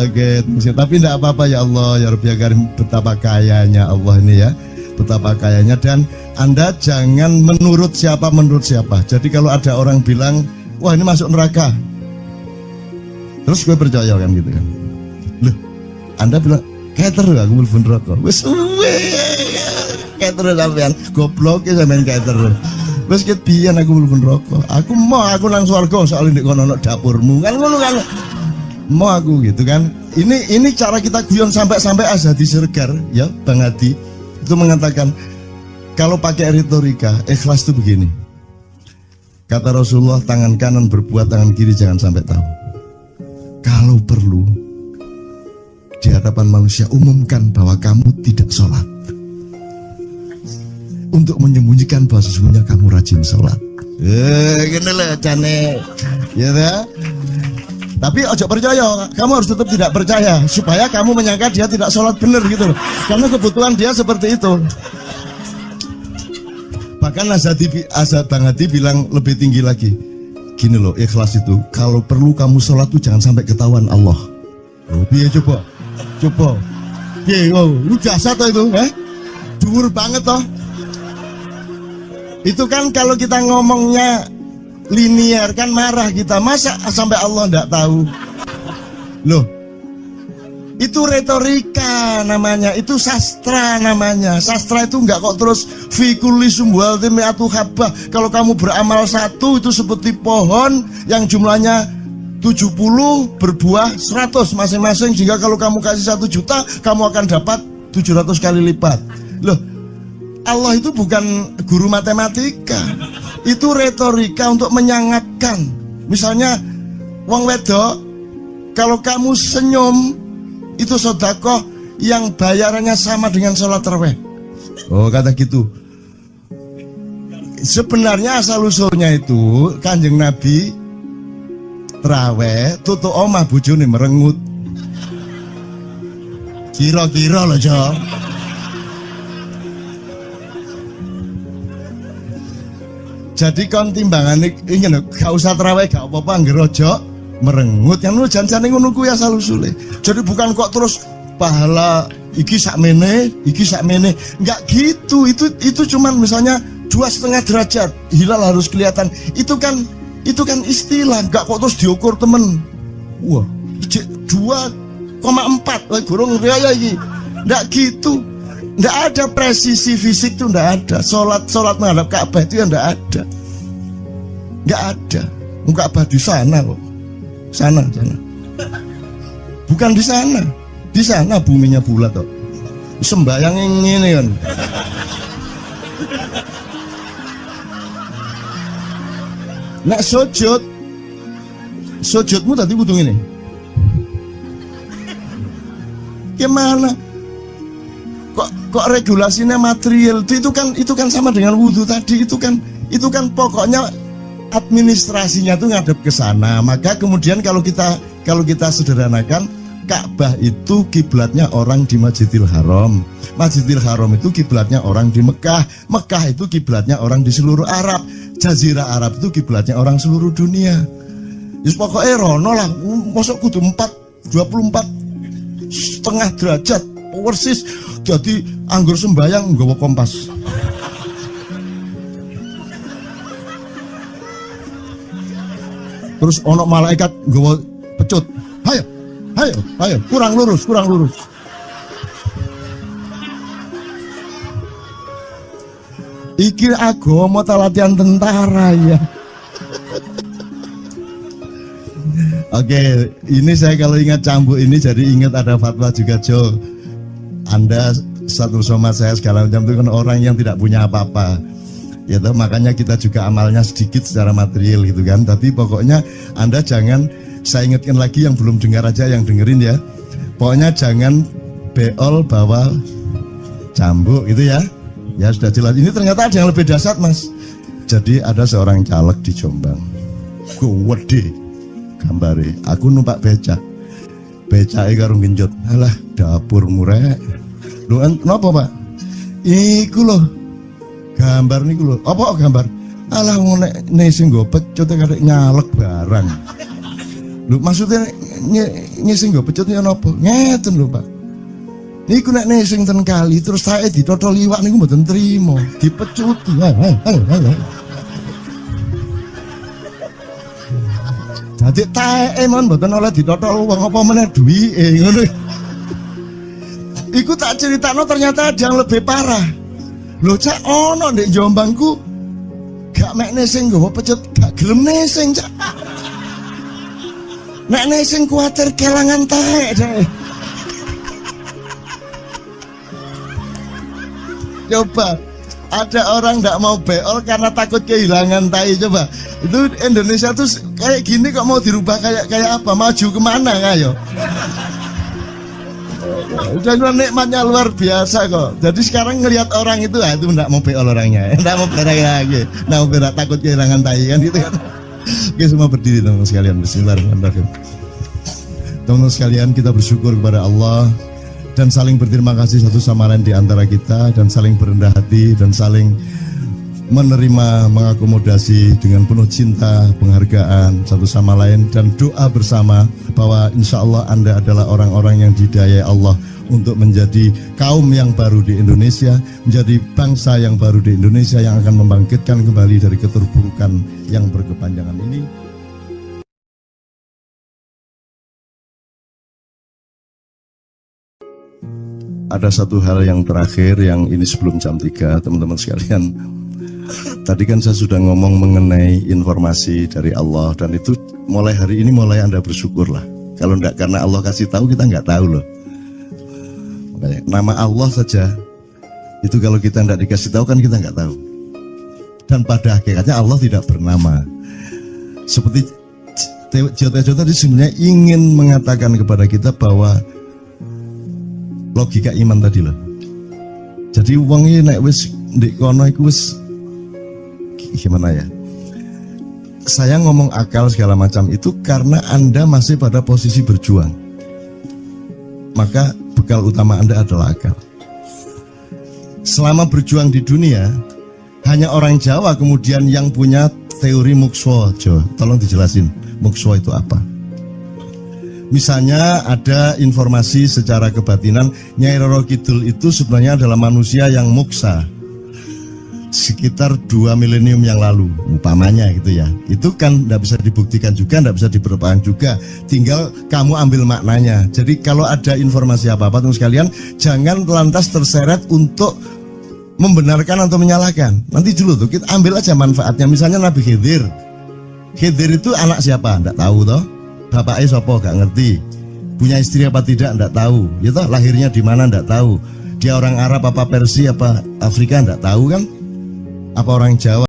Oke, tapi tidak apa-apa ya Allah, ya Rabbi ya Karim, betapa kayanya Allah ini ya, betapa kayanya. Dan Anda jangan menurut siapa. Jadi kalau ada orang bilang, wah ini masuk neraka, terus gue percaya kan gitu kan. Loh, Anda bilang, kater aku mlebu neraka. Wis kater sampean, goblok ya sampean kater. Wis ket biyen aku mlebu neraka. Aku nang swarga soal ndek kono ana dapurmu. Kan ngono kan. Mau aku gitu kan. Ini cara kita guyon sampai Azhadi Siregar ya, Bang Hadi itu mengatakan kalau pakai retorika ikhlas itu begini. Kata Rasulullah, tangan kanan berbuat, tangan kiri jangan sampai tahu. Kalau perlu di hadapan manusia umumkan bahwa kamu tidak sholat. untuk menyembunyikan bahwa sesungguhnya kamu rajin sholat. Gini lah cane, ya dah. Tapi ojo percaya, kamu harus tetap tidak percaya supaya kamu menyangka dia tidak sholat benar gitu loh. Karena kebutuhan dia seperti itu. Bahkan Azad Bang Hadi bilang lebih tinggi lagi. Gini loh, ikhlas itu kalau perlu kamu sholat tuh jangan sampai ketahuan Allah. Oh, biar coba. Lu jasa toh itu, dhuwur banget toh. Itu kan kalau kita ngomongnya linear kan marah kita, masa sampai Allah ndak tahu. Loh, itu retorika namanya, itu sastra namanya. Sastra itu enggak kok terus fikuli sumbual timiatu habah. Kalau kamu beramal satu itu seperti pohon yang jumlahnya 70 berbuah 100 masing-masing, sehingga kalau kamu kasih 1 juta kamu akan dapat 700 kali lipat. Loh, Allah itu bukan guru matematika, itu retorika untuk menyangatkan. Misalnya wong wedok, kalau kamu senyum itu sedekah yang bayarannya sama dengan sholat tarawih. Oh, kata gitu. Sebenarnya asal usulnya itu Kanjeng Nabi tarawih tutuk omah bojone merengut. Kira-kira loh, Jo. Jadi kon timbangan ini gak usah terawih gak apa-apa ngerojo merengut yang lu jangan ngono kuwi asal usule. Jadi bukan kok terus pahala iki sakmene enggak gitu. Itu cuman misalnya 2,5 derajat hilal harus kelihatan. Itu kan istilah, enggak kok terus diukur temen. Wah, 2,4 gurung raya iki. Enggak gitu. Nggak ada presisi fisik tuh, nggak ada. Sholat menghadap Ka'bah itu ya nggak ada, nggak ada. Ka'bah di sana kok, sana. Bukan di sana buminya bulat kok. Sembayang ini kan. Nek sujudmu tadi kudu ini. Gimana? Kok regulasinya material itu kan sama dengan wudhu tadi, itu kan pokoknya administrasinya tuh ngadep ke sana. Maka kemudian kalau kita sederhanakan, Ka'bah itu kiblatnya orang di Masjidil Haram. Masjidil Haram itu kiblatnya orang di Mekah. Mekah itu kiblatnya orang di seluruh Arab. Jazirah Arab itu kiblatnya orang seluruh dunia. Yus pokoknya rono lah, masuk kudu 24,5 derajat persis. Jadi anggur sembayang nggawa kompas. Terus ono malaikat nggawa pecut. Hayo, kurang lurus. Iki agama ta latihan tentara ya. Oke, ini saya kalau ingat cambuk ini jadi ingat ada fatwa juga, Jo. Anda satu sama saya segala macam itu kan orang yang tidak punya apa-apa, ya toh, makanya kita juga amalnya sedikit secara material gitu kan. Tapi pokoknya Anda jangan, saya ingatkan lagi yang belum dengar aja, yang dengerin ya. Pokoknya jangan beol bawa cambuk gitu ya. Ya sudah jelas. Ini ternyata ada yang lebih dahsyat, Mas. Jadi ada seorang caleg di Jombang. Gede gambare. Aku numpak becak. Becake karo genjot. Alah, dapur murek. Lho, napa, Pak? Iku lho. Gambar niku lho. Apa gambar? Alah wong nek sing nggo pecut kadek nyalek barang. Lho, maksudnya sing nggo pecut ya napa? Ngeten lho, Pak. Niku nek sing ten kali terus sae ditotol iwak niku mboten trimo, dipecuti. Dadi taeke mon mboten oleh ditotol wong apa meneh duwike ngono. Iku tak critakno ternyata ada yang lebih parah. Lho cak ono ndek Jombangku gak mek sing nggawa pecut gak gelem nesing cak. Nek nesing kuwatir kelangan taek deh. Coba ada orang nggak mau beol karena takut kehilangan tai. Coba itu Indonesia tuh kayak gini kok mau dirubah kayak apa? Maju kemana ayo? Dan nikmatnya luar biasa kok. Jadi sekarang ngelihat orang itu, itu enggak mau beol orangnya, enggak mau berak lagi, enggak mau berak, takut kehilangan tai kan gitu kan. Oke, semua berdiri teman-teman sekalian. Bismillahirrahmanirrahim. Teman-teman sekalian, kita bersyukur kepada Allah dan saling berterima kasih satu sama lain di antara kita, dan saling berendah hati dan saling menerima, mengakomodasi dengan penuh cinta, penghargaan satu sama lain, dan doa bersama bahwa insya Allah Anda adalah orang-orang yang didayai Allah untuk menjadi kaum yang baru di Indonesia, menjadi bangsa yang baru di Indonesia yang akan membangkitkan kembali dari keterpurukan yang berkepanjangan ini. Ada satu hal yang terakhir, yang ini sebelum jam 3, teman-teman sekalian. Tadi kan saya sudah ngomong mengenai informasi dari Allah, dan itu mulai hari ini mulai Anda bersyukurlah. Kalau enggak karena Allah kasih tahu, kita enggak tahu loh. Makanya, nama Allah saja itu kalau kita enggak dikasih tahu kan kita enggak tahu. Dan pada hakikatnya Allah tidak bernama. Seperti Jota tadi sebenarnya ingin mengatakan kepada kita bahwa logika iman tadi loh. Jadi wong iki nek wis ndek kono iku wis gimana ya? Saya ngomong akal segala macam itu karena Anda masih pada posisi berjuang. Maka bekal utama Anda adalah akal. Selama berjuang di dunia, hanya orang Jawa kemudian yang punya teori mukswa. Tolong dijelasin, mukswa itu apa? Misalnya ada informasi secara kebatinan Nyai Roro Kidul itu sebenarnya adalah manusia yang muksa sekitar 2 milenium yang lalu, umpamanya gitu ya. Itu kan tidak bisa dibuktikan juga, tidak bisa diperlukan juga. Tinggal kamu ambil maknanya. Jadi kalau ada informasi apa-apa teman sekalian, jangan lantas terseret untuk membenarkan atau menyalahkan. Nanti dulu tuh kita ambil aja manfaatnya. Misalnya Nabi Khidir. Khidir itu anak siapa? Tidak tahu toh. Bapaknya sopo gak ngerti. Punya istri apa tidak? Tidak tahu. Ya toh, lahirnya di mana? Tidak tahu. Dia orang Arab apa Persia apa Afrika? Tidak tahu kan? Apa orang Jawa?